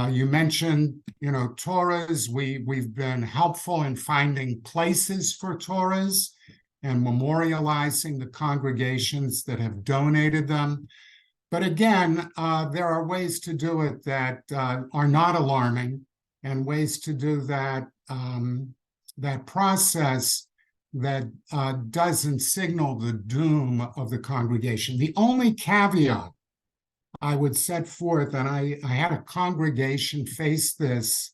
You mentioned, Torahs. We've been helpful in finding places for Torahs and memorializing the congregations that have donated them. But again, there are ways to do it that are not alarming, and ways to do that process that doesn't signal the doom of the congregation. The only caveat I would set forth, and I had a congregation face this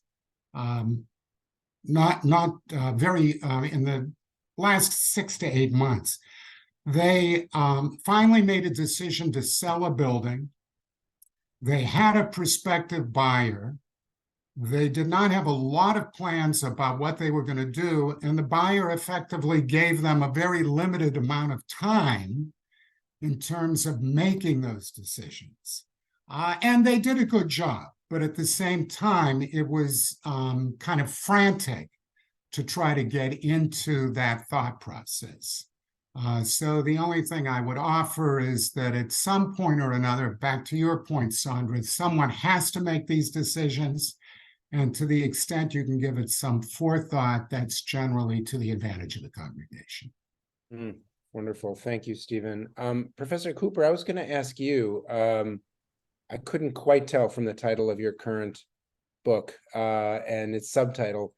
not very in the last 6 to 8 months. They finally made a decision to sell a building. They had a prospective buyer. They did not have a lot of plans about what they were going to do, and the buyer effectively gave them a very limited amount of time in terms of making those decisions. And they did a good job, but at the same time, it was kind of frantic to try to get into that thought process. So the only thing I would offer is that at some point or another, back to your point, Sandra, someone has to make these decisions. And to the extent you can give it some forethought, that's generally to the advantage of the congregation. Wonderful. Thank you, Stephen. Professor Cooper, I was going to ask you, I couldn't quite tell from the title of your current book and its subtitle,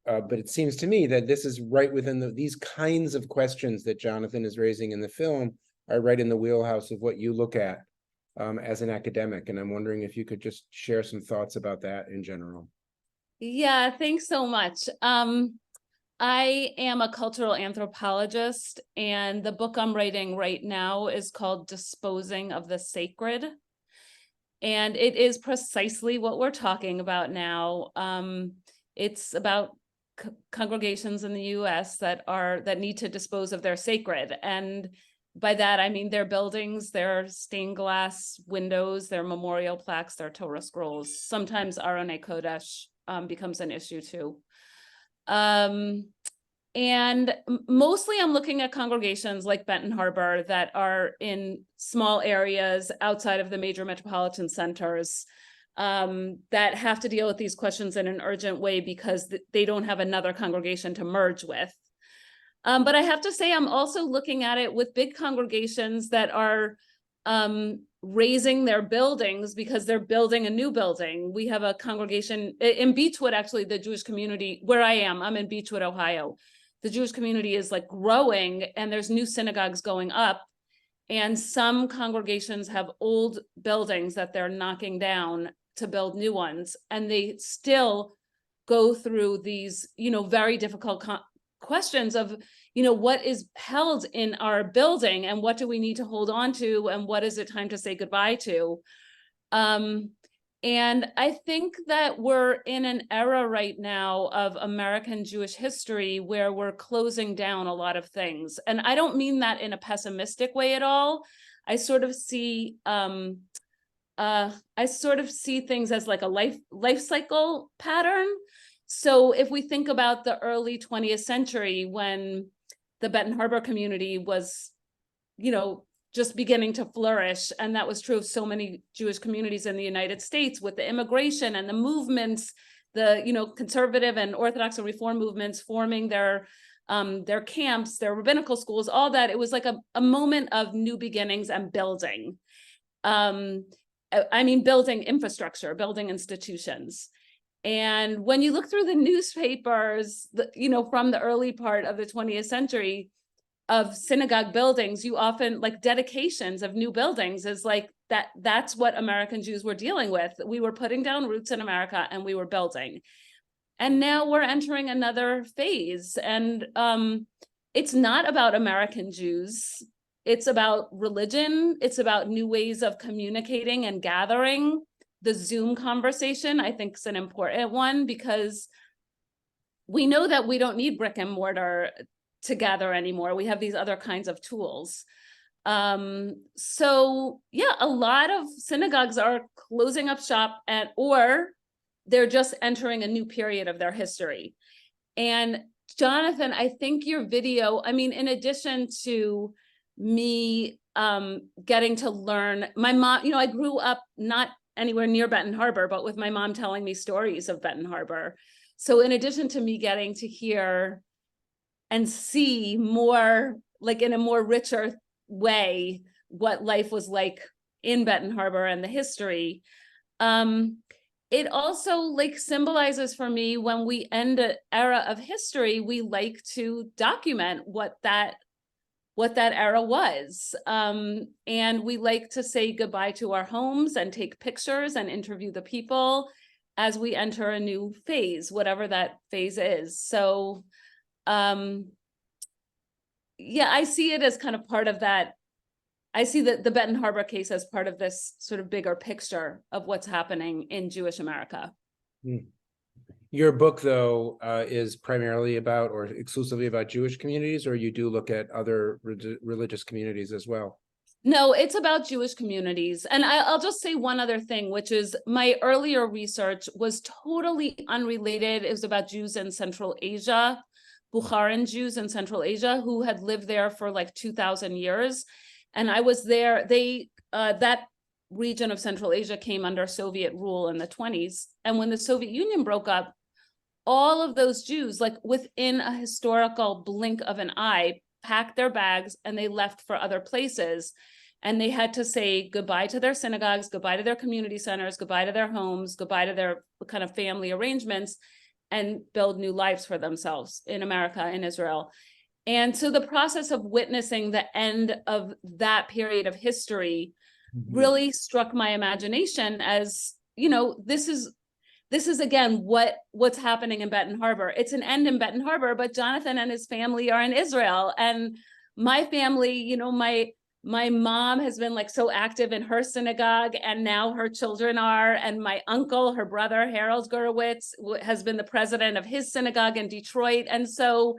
but it seems to me that this is right within these kinds of questions that Jonathan is raising in the film are right in the wheelhouse of what you look at as an academic. And I'm wondering if you could just share some thoughts about that in general. Yeah, thanks so much. I am a cultural anthropologist, and the book I'm writing right now is called Disposing of the Sacred. And it is precisely what we're talking about now. It's about congregations in the US that need to dispose of their sacred. And by that, I mean their buildings, their stained glass windows, their memorial plaques, their Torah scrolls. Sometimes Aronei Kodesh becomes an issue too. And mostly I'm looking at congregations like Benton Harbor that are in small areas outside of the major metropolitan centers that have to deal with these questions in an urgent way because they don't have another congregation to merge with. But I have to say, I'm also looking at it with big congregations that are raising their buildings because they're building a new building. We have a congregation in Beechwood, actually, the Jewish community where I am, I'm in Beechwood, Ohio. The Jewish community is like growing and there's new synagogues going up. And some congregations have old buildings that they're knocking down to build new ones. And they still go through these, very difficult questions of, what is held in our building and what do we need to hold on to and what is it time to say goodbye to? And I think that we're in an era right now of American Jewish history where we're closing down a lot of things. And I don't mean that in a pessimistic way at all. I sort of see things as like a life cycle pattern. So if we think about the early 20th century when the Benton Harbor community was, just beginning to flourish. And that was true of so many Jewish communities in the United States with the immigration and the movements, the, conservative and Orthodox and Reform movements forming their camps, their rabbinical schools, all that. It was like a moment of new beginnings and building. Building infrastructure, building institutions. And when you look through the newspapers, from the early part of the 20th century, of synagogue buildings, you often like dedications of new buildings is like that's what American Jews were dealing with. We were putting down roots in America and we were building. And now we're entering another phase. And it's not about American Jews. It's about religion. It's about new ways of communicating and gathering. The Zoom conversation, I think, is an important one because we know that we don't need brick and mortar to gather anymore. We have these other kinds of tools. So yeah, a lot of synagogues are closing up shop or they're just entering a new period of their history. And Jonathan, I think your video, in addition to me getting to learn, my mom, I grew up not anywhere near Benton Harbor, but with my mom telling me stories of Benton Harbor. So in addition to me getting to hear and see more, like in a more richer way, what life was like in Benton Harbor and the history, it also like symbolizes for me when we end an era of history, we like to document what that era was. And we like to say goodbye to our homes and take pictures and interview the people as we enter a new phase, whatever that phase is. So yeah, I see it as kind of part of that. I see the Benton Harbor case as part of this sort of bigger picture of what's happening in Jewish America. Your book, though, is primarily about or exclusively about Jewish communities, or you do look at other religious communities as well? No, it's about Jewish communities. And I'll just say one other thing, which is my earlier research was totally unrelated. It was about Jews in Central Asia, Bukharan Jews in Central Asia who had lived there for like 2,000 years. And I was there, that region of Central Asia came under Soviet rule in the 1920s. And when the Soviet Union broke up, all of those Jews, like within a historical blink of an eye, packed their bags and they left for other places. And they had to say goodbye to their synagogues, goodbye to their community centers, goodbye to their homes, goodbye to their kind of family arrangements, and build new lives for themselves in America, in Israel. And so the process of witnessing the end of that period of history really struck my imagination as, you know, this is again what's happening in Benton Harbor. It's an end in Benton Harbor, but Jonathan and his family are in Israel. And my family, you know, my mom has been like so active in her synagogue, and now her children are. And my uncle, her brother, Harold Gurewitz, has been the president of his synagogue in Detroit. And so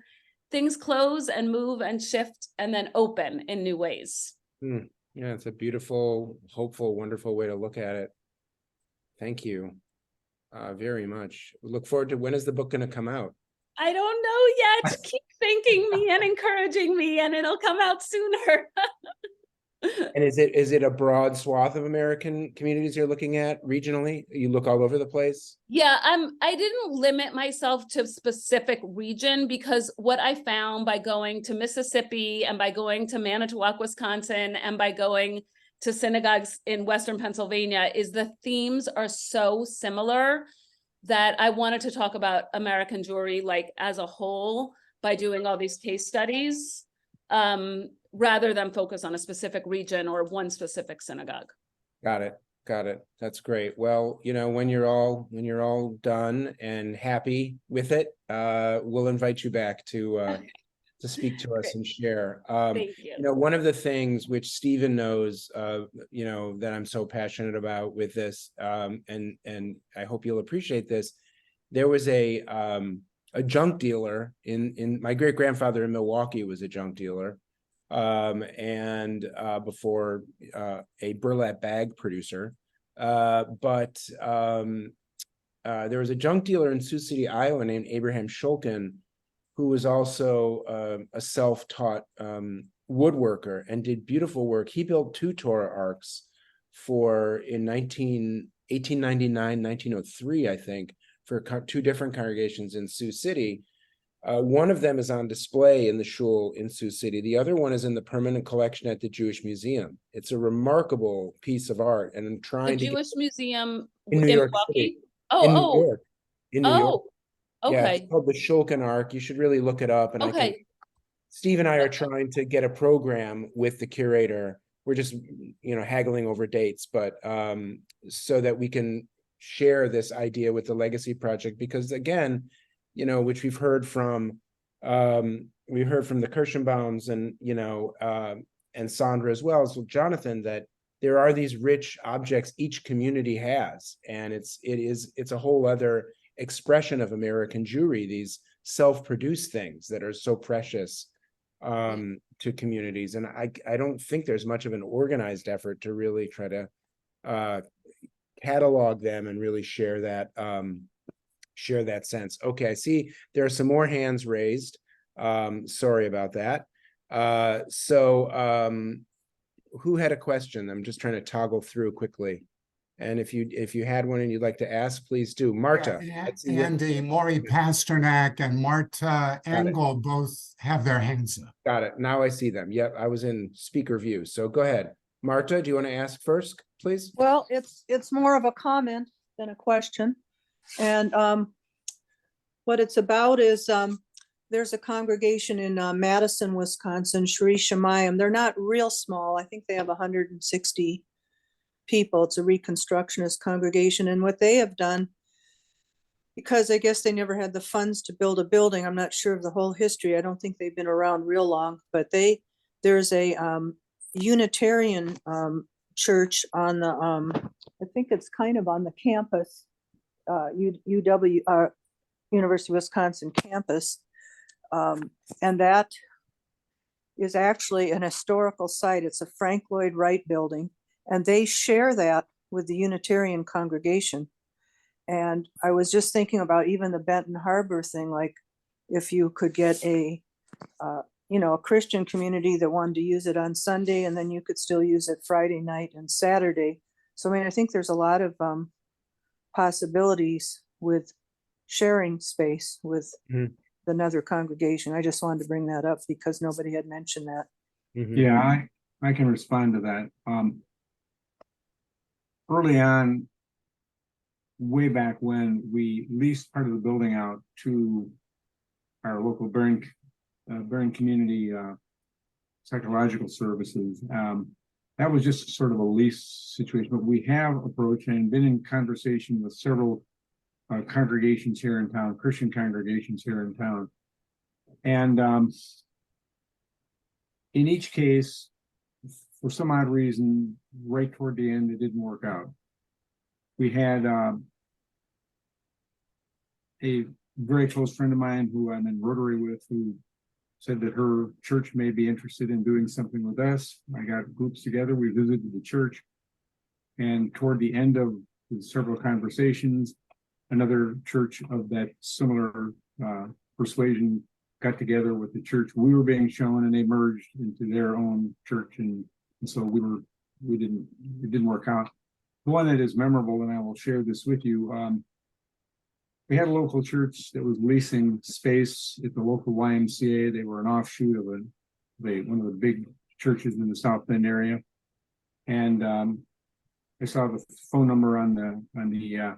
things close and move and shift and then open in new ways. Yeah, it's a beautiful, hopeful, wonderful way to look at it. Thank you very much. We look forward to, when is the book going to come out? I don't know yet. Keep thanking me and encouraging me, and it'll come out sooner. And is it a broad swath of American communities you're looking at regionally? You look all over the place? Yeah, I didn't limit myself to a specific region, because what I found by going to Mississippi and by going to Manitowoc, Wisconsin, and by going to synagogues in Western Pennsylvania is the themes are so similar that I wanted to talk about American Jewry like as a whole by doing all these case studies, rather than focus on a specific region or one specific synagogue. Got it. That's great. Well, you know, when you're all done and happy with it, we'll invite you back to speak to us and share. Thank you. You know, one of the things which Stephen knows, you know, that I'm so passionate about with this, and I hope you'll appreciate this. There was a junk dealer in my great grandfather in Milwaukee was a junk dealer. And before a burlap bag producer. But there was a junk dealer in Sioux City, Iowa named Abraham Shulkin, who was also a self-taught woodworker and did beautiful work. He built 2 Torah arcs in 1899, 1903, I think, for 2 different congregations in Sioux City. One of them is on display in the shul in Sioux City. The other one is in the permanent collection at the Jewish Museum. It's a remarkable piece of art, and I'm trying The Jewish Museum in New York Milwaukee? City. Oh, in New York. In New York. Yeah, okay. it's called the Shulkin Arc. You should really look it up. And Okay. Steve and I are trying to get a program with the curator. We're just, you know, haggling over dates, but so that we can share this idea with the Legacy Project, because again, you know, which we've heard from the Kirschenbaums and, you know, and Sandra as well as with Jonathan, that there are these rich objects each community has, and it's a whole other expression of American Jewry, these self-produced things that are so precious to communities. And I don't think there's much of an organized effort to really try to catalog them and really share that sense. Okay, I see there are some more hands raised. Sorry about that. Who had a question? I'm just trying to toggle through quickly. And if you had one and you'd like to ask, please do. Marta. Yeah, Andy, Maury Pasternak and Marta Engel both have their hands up. Got it. Now I see them. Yep, I was in speaker view. So go ahead. Marta, do you want to ask first, please? Well, it's more of a comment than a question. And what it's about is there's a congregation in Madison, Wisconsin, Shri Shemayim. They're not real small. I think they have 160 people. It's a Reconstructionist congregation. And what they have done, because I guess they never had the funds to build a building, I'm not sure of the whole history. I don't think they've been around real long, but there's a Unitarian church on the, I think it's kind of on the campus, UW, University of Wisconsin campus. And that is actually an historical site. It's a Frank Lloyd Wright building, and they share that with the Unitarian congregation. And I was just thinking about even the Benton Harbor thing, like if you could get a Christian community that wanted to use it on Sunday, and then you could still use it Friday night and Saturday. So, I mean, I think there's a lot of possibilities with sharing space with Mhm. another congregation. I just wanted to bring that up because nobody had mentioned that. Mhm. Yeah, I can respond to that. Early on, way back when, we leased part of the building out to our local Burn Community Psychological Services. That was just sort of a lease situation, but we have approached and been in conversation with several congregations here in town, Christian congregations here in town. And in each case, for some odd reason, right toward the end, it didn't work out. We had a very close friend of mine who I'm in Rotary with, who said that her church may be interested in doing something with us. I got groups together, we visited the church, and toward the end of several conversations, another church of that similar persuasion got together with the church we were being shown, and they merged into their own church, and so it didn't work out. The one that is memorable, and I will share this with you, we had a local church that was leasing space at the local YMCA. They were an offshoot of one of the big churches in the South Bend area. And I saw the phone number on the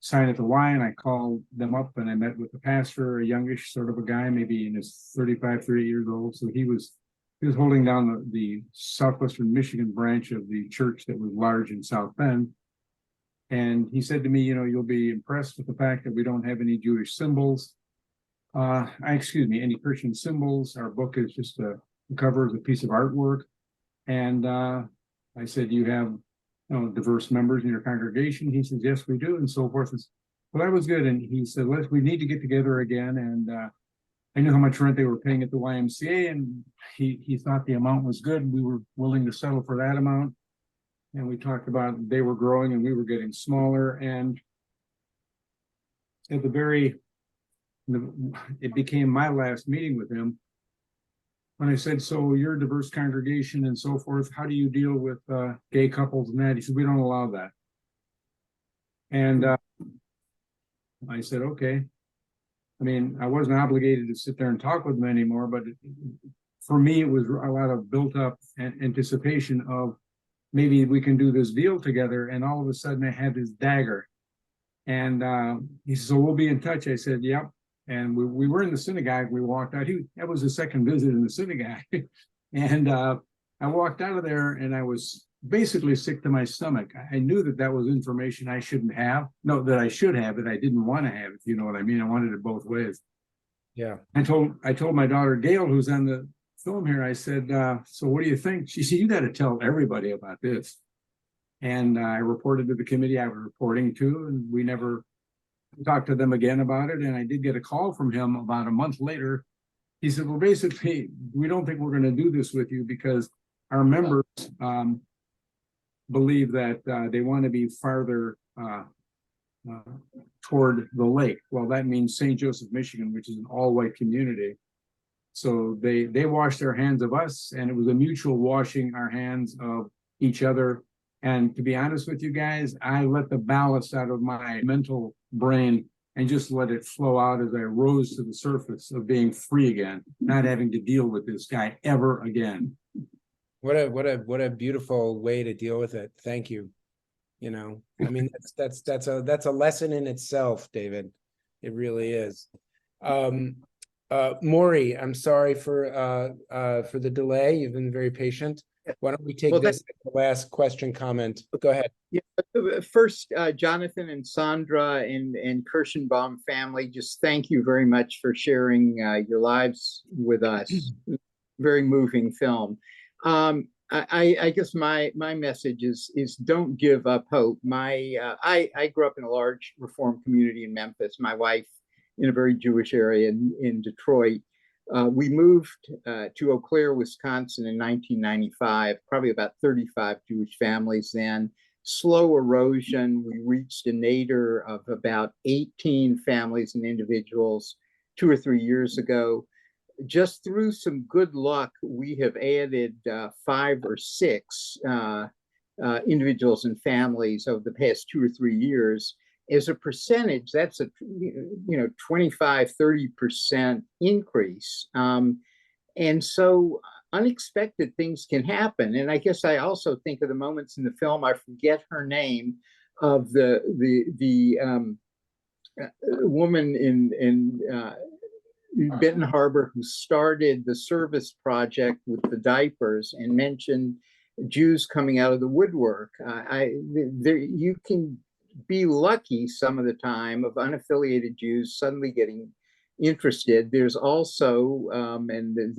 sign at the Y, and I called them up, and I met with the pastor, a youngish sort of a guy, maybe in his 35, 38 years old. So he was holding down the Southwestern Michigan branch of the church that was large in South Bend. And he said to me, you'll be impressed with the fact that we don't have any Jewish symbols. Any Christian symbols. Our book is just the cover is a piece of artwork. And I said, you have diverse members in your congregation? He says, yes, we do, and so forth. Well, that was good. And he said, we need to get together again. And I knew how much rent they were paying at the YMCA, and he thought the amount was good. We were willing to settle for that amount. And we talked about they were growing and we were getting smaller. And at it became my last meeting with him when I said, so you're a diverse congregation and so forth, how do you deal with gay couples and that? He said, we don't allow that. And I said, okay. I mean, I wasn't obligated to sit there and talk with them anymore, but for me, it was a lot of built up anticipation of maybe we can do this deal together. And all of a sudden I had this dagger. And he said, so we'll be in touch. I said, yep. And we were in the synagogue. We walked out. That was the second visit in the synagogue. And I walked out of there and I was basically sick to my stomach. I knew that was information I shouldn't have. No, that I should have, that I didn't want to have, if you know what I mean. I wanted it both ways. Yeah. I told my daughter, Gail, who's on the film here, I said, so what do you think? She said, you got to tell everybody about this. And I reported to the committee I was reporting to, and we never talked to them again about it. And I did get a call from him about a month later. He said, well, basically, we don't think we're going to do this with you because our members believe that they want to be farther toward the lake. Well, that means St. Joseph, Michigan, which is an all-white community. So they washed their hands of us, and it was a mutual washing our hands of each other. And to be honest with you guys, I let the ballast out of my mental brain and just let it flow out as I rose to the surface of being free again, not having to deal with this guy ever again. What a beautiful way to deal with it. Thank you. I mean, that's a lesson in itself, David. It really is. Maury, I'm sorry for the delay. You've been very patient. Why don't we take this as the last question comment? Go ahead. Yeah, first, Jonathan and Sandra and Kirschenbaum family, just thank you very much for sharing your lives with us. Very moving film. I guess my message is don't give up hope. I grew up in a large Reformed community in Memphis. My wife in a very Jewish area in Detroit. We moved to Eau Claire, Wisconsin in 1995, probably about 35 Jewish families then. Slow erosion, we reached a nadir of about 18 families and individuals 2 or 3 years ago. Just through some good luck, we have added 5 or 6 individuals and families over the past 2 or 3 years. As a percentage, that's a 25-30% increase. And so unexpected things can happen. And I guess I also think of the moments in the film, I forget her name, of the woman in Benton Harbor who started the service project with the diapers and mentioned Jews coming out of the woodwork. You can be lucky some of the time of unaffiliated Jews suddenly getting interested. There's also, and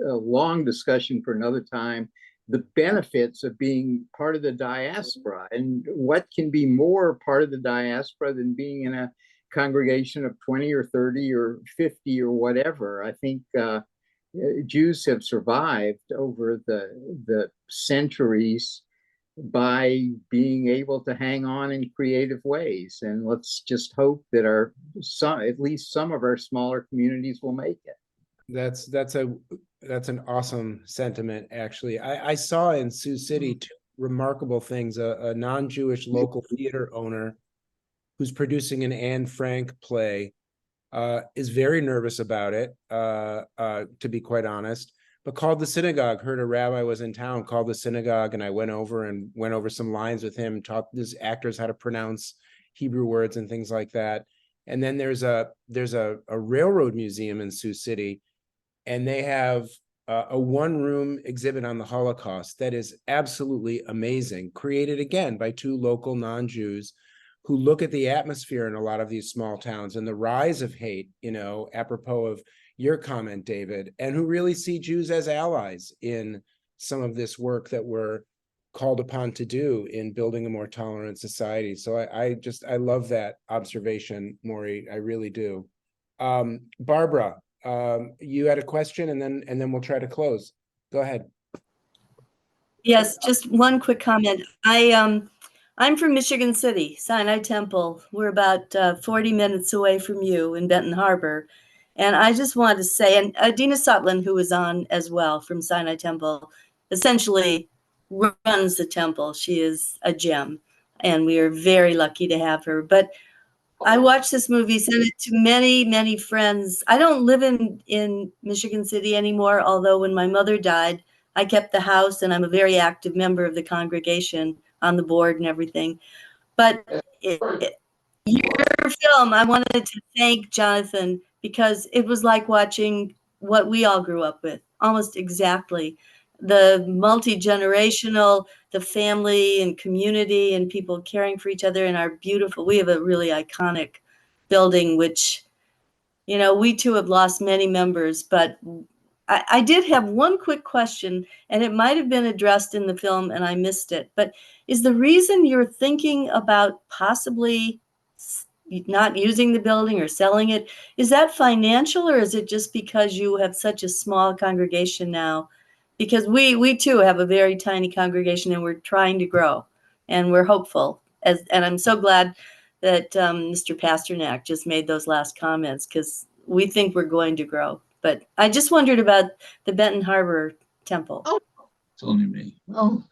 a long discussion for another time, the benefits of being part of the diaspora, and what can be more part of the diaspora than being in a congregation of 20 or 30 or 50 or whatever. I think Jews have survived over the centuries by being able to hang on in creative ways. And let's just hope that at least some of our smaller communities will make it. That's an awesome sentiment, actually. I saw in Sioux City two remarkable things. A non-Jewish local theater owner who's producing an Anne Frank play, is very nervous about it, to be quite honest, but called the synagogue, heard a rabbi was in town, called the synagogue, and I went over some lines with him, taught these actors how to pronounce Hebrew words and things like that. And then there's a railroad museum in Sioux City, and they have a one-room exhibit on the Holocaust that is absolutely amazing, created again by two local non-Jews who look at the atmosphere in a lot of these small towns and the rise of hate, apropos of your comment, David, and who really see Jews as allies in some of this work that we're called upon to do in building a more tolerant society. So I love that observation, Maury. I really do. Barbara, you had a question, and then we'll try to close. Go ahead. Yes, just one quick comment. I'm from Michigan City, Sinai Temple. We're about 40 minutes away from you in Benton Harbor. And I just wanted to say, and Dina Sutland, who was on as well from Sinai Temple, essentially runs the temple. She is a gem, and we are very lucky to have her. But I watched this movie, sent it to many, many friends. I don't live in Michigan City anymore, although when my mother died, I kept the house, and I'm a very active member of the congregation on the board and everything. But your film, I wanted to thank Jonathan, because it was like watching what we all grew up with, almost exactly. The multi-generational, the family and community and people caring for each other in our beautiful, we have a really iconic building, which, we too have lost many members, but I did have one quick question, and it might have been addressed in the film and I missed it, but is the reason you're thinking about possibly not using the building or selling it, is that financial, or is it just because you have such a small congregation now? Because we too have a very tiny congregation, and we're trying to grow, and we're hopeful. And I'm so glad that Mr. Pasternak just made those last comments, because we think we're going to grow. But I just wondered about the Benton Harbor Temple. Oh, it's only me. Oh,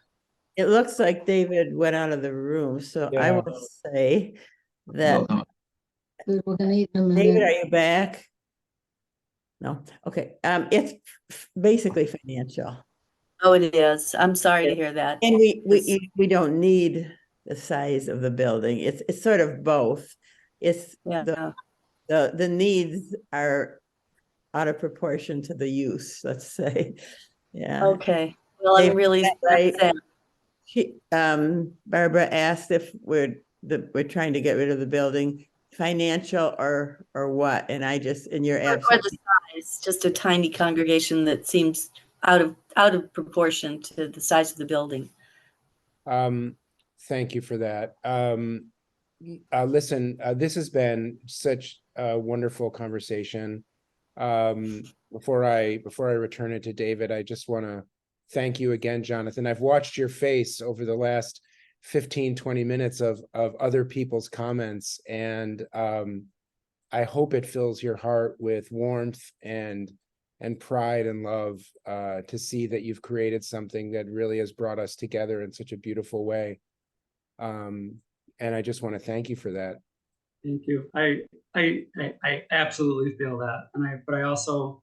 It looks like David went out of the room, so I Yeah. will say that, no. We're gonna eat in a David, minute. are you back? No, okay, it's basically financial. Oh, it is. I'm sorry to hear that. And we don't need the size of the building. It's sort of both. It's Yeah. the needs are out of proportion to the use, let's say. Yeah. Okay. Well, I'm really Right. sad. Barbara asked if we're trying to get rid of the building, financial or what? And you're Or absolutely. the size, just a tiny congregation that seems out of proportion to the size of the building. Thank you for that. Listen, this has been such a wonderful conversation. Before I return it to David, I just want to thank you again, Jonathan. I've watched your face over the last 15-20 minutes of other people's comments, and I hope it fills your heart with warmth and and pride and love to see that you've created something that really has brought us together in such a beautiful way. And I just want to thank you for that. Thank you. I absolutely feel that. But I also,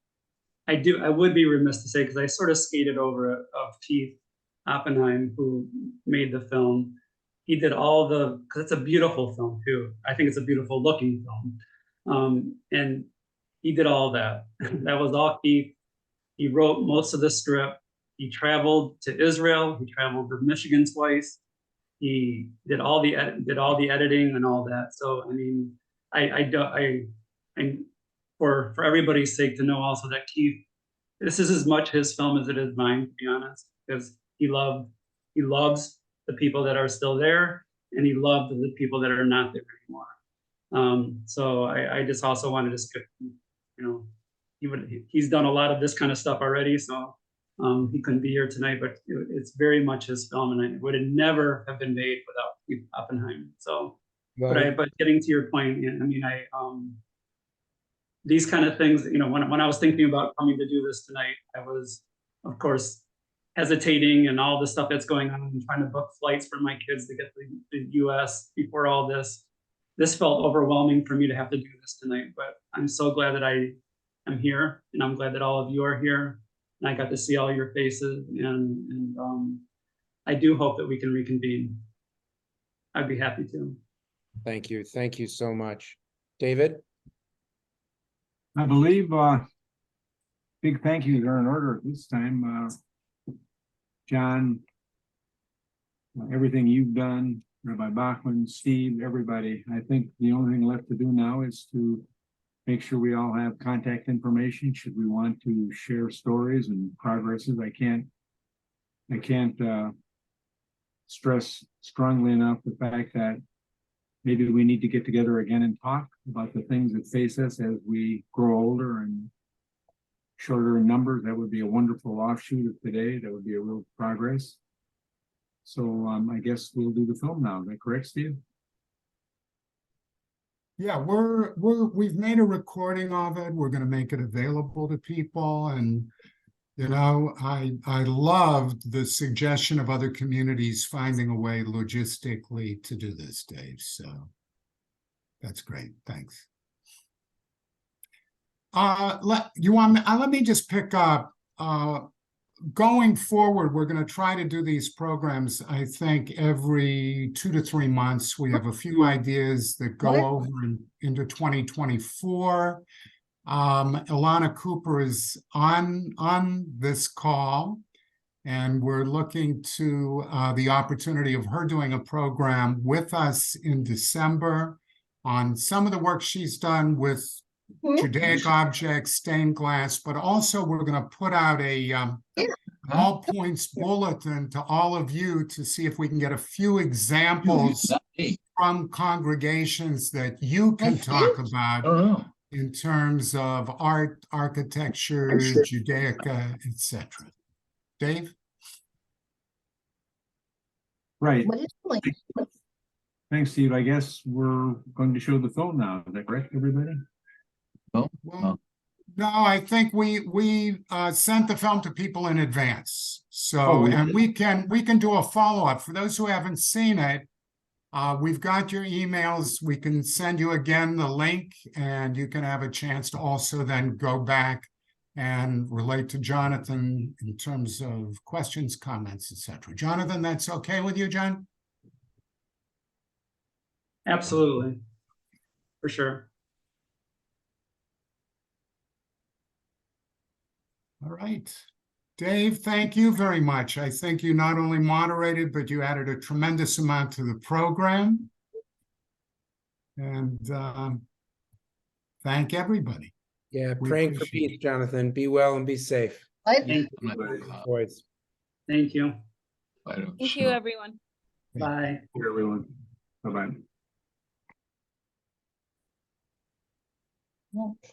I would be remiss to say, because I sort of skated over it, of Keith Oppenheim, who made the film. He did all because it's a beautiful film too. I think it's a beautiful looking film. And he did all that. That was all Keith. He wrote most of the script. He traveled to Israel. He traveled to Michigan twice. He did all the editing and all that. So I mean, for everybody's sake to know also that Keith, this is as much his film as it is mine, to be honest, because he loves the people that are still there, and he loved the people that are not there anymore. So I just also wanted to skip, he's done a lot of this kind of stuff already, so he couldn't be here tonight, but it's very much his film, and it would have never have been made without Keith Oppenheim. So, Well, but getting to your point, I mean, these kind of things, when I was thinking about coming to do this tonight, I was, of course, hesitating and all the stuff that's going on and trying to book flights for my kids to get to the US before all this. This felt overwhelming for me to have to do this tonight, but I'm so glad that I am here, and I'm glad that all of you are here, and I got to see all your faces, and I do hope that we can reconvene. I'd be happy to. thank you. Thank you so much. David? I believe big thank yous are in order at this time. John, everything you've done, Rabbi Bachman, Steve, everybody. I think the only thing left to do now is to make sure we all have contact information should we want to share stories and progresses. I can't stress strongly enough the fact that maybe we need to get together again and talk about the things that face us as we grow older and shorter in numbers. That would be a wonderful offshoot of today. That would be a real progress. So I guess we'll do the film now. Is that correct, Steve? Yeah, we've made a recording of it. We're going to make it available to people. And, I loved the suggestion of other communities finding a way logistically to do this, Dave. So that's great. Thanks. Let me just pick up. Going forward, we're going to try to do these programs, I think, every 2 to 3 months. We have a few ideas that go over into 2024. Ilana Cooper is on this call, and we're looking to the opportunity of her doing a program with us in December on some of the work she's done with Judaic objects, stained glass, but also we're going to put out a all points bulletin to all of you to see if we can get a few examples from congregations that you can talk about in terms of art, architecture, Judaica, etc. Dave? Right. What is the link? Thanks, Steve. I guess we're going to show the film now. Is that correct, everybody? Well, no, I think we sent the film to people in advance. So, and we can do a follow-up. For those who haven't seen it, we've got your emails. We can send you again the link, and you can have a chance to also then go back and relate to Jonathan in terms of questions, comments, etc. Jonathan, that's okay with you, John? Absolutely, for sure. All right. Dave, thank you very much. I think you not only moderated, but you added a tremendous amount to the program. And thank everybody. Yeah, praying for peace, Jonathan. Be well and be safe. Thank you. Boys. Thank you. Thank you, everyone. Bye. Thank you, everyone. Bye-bye.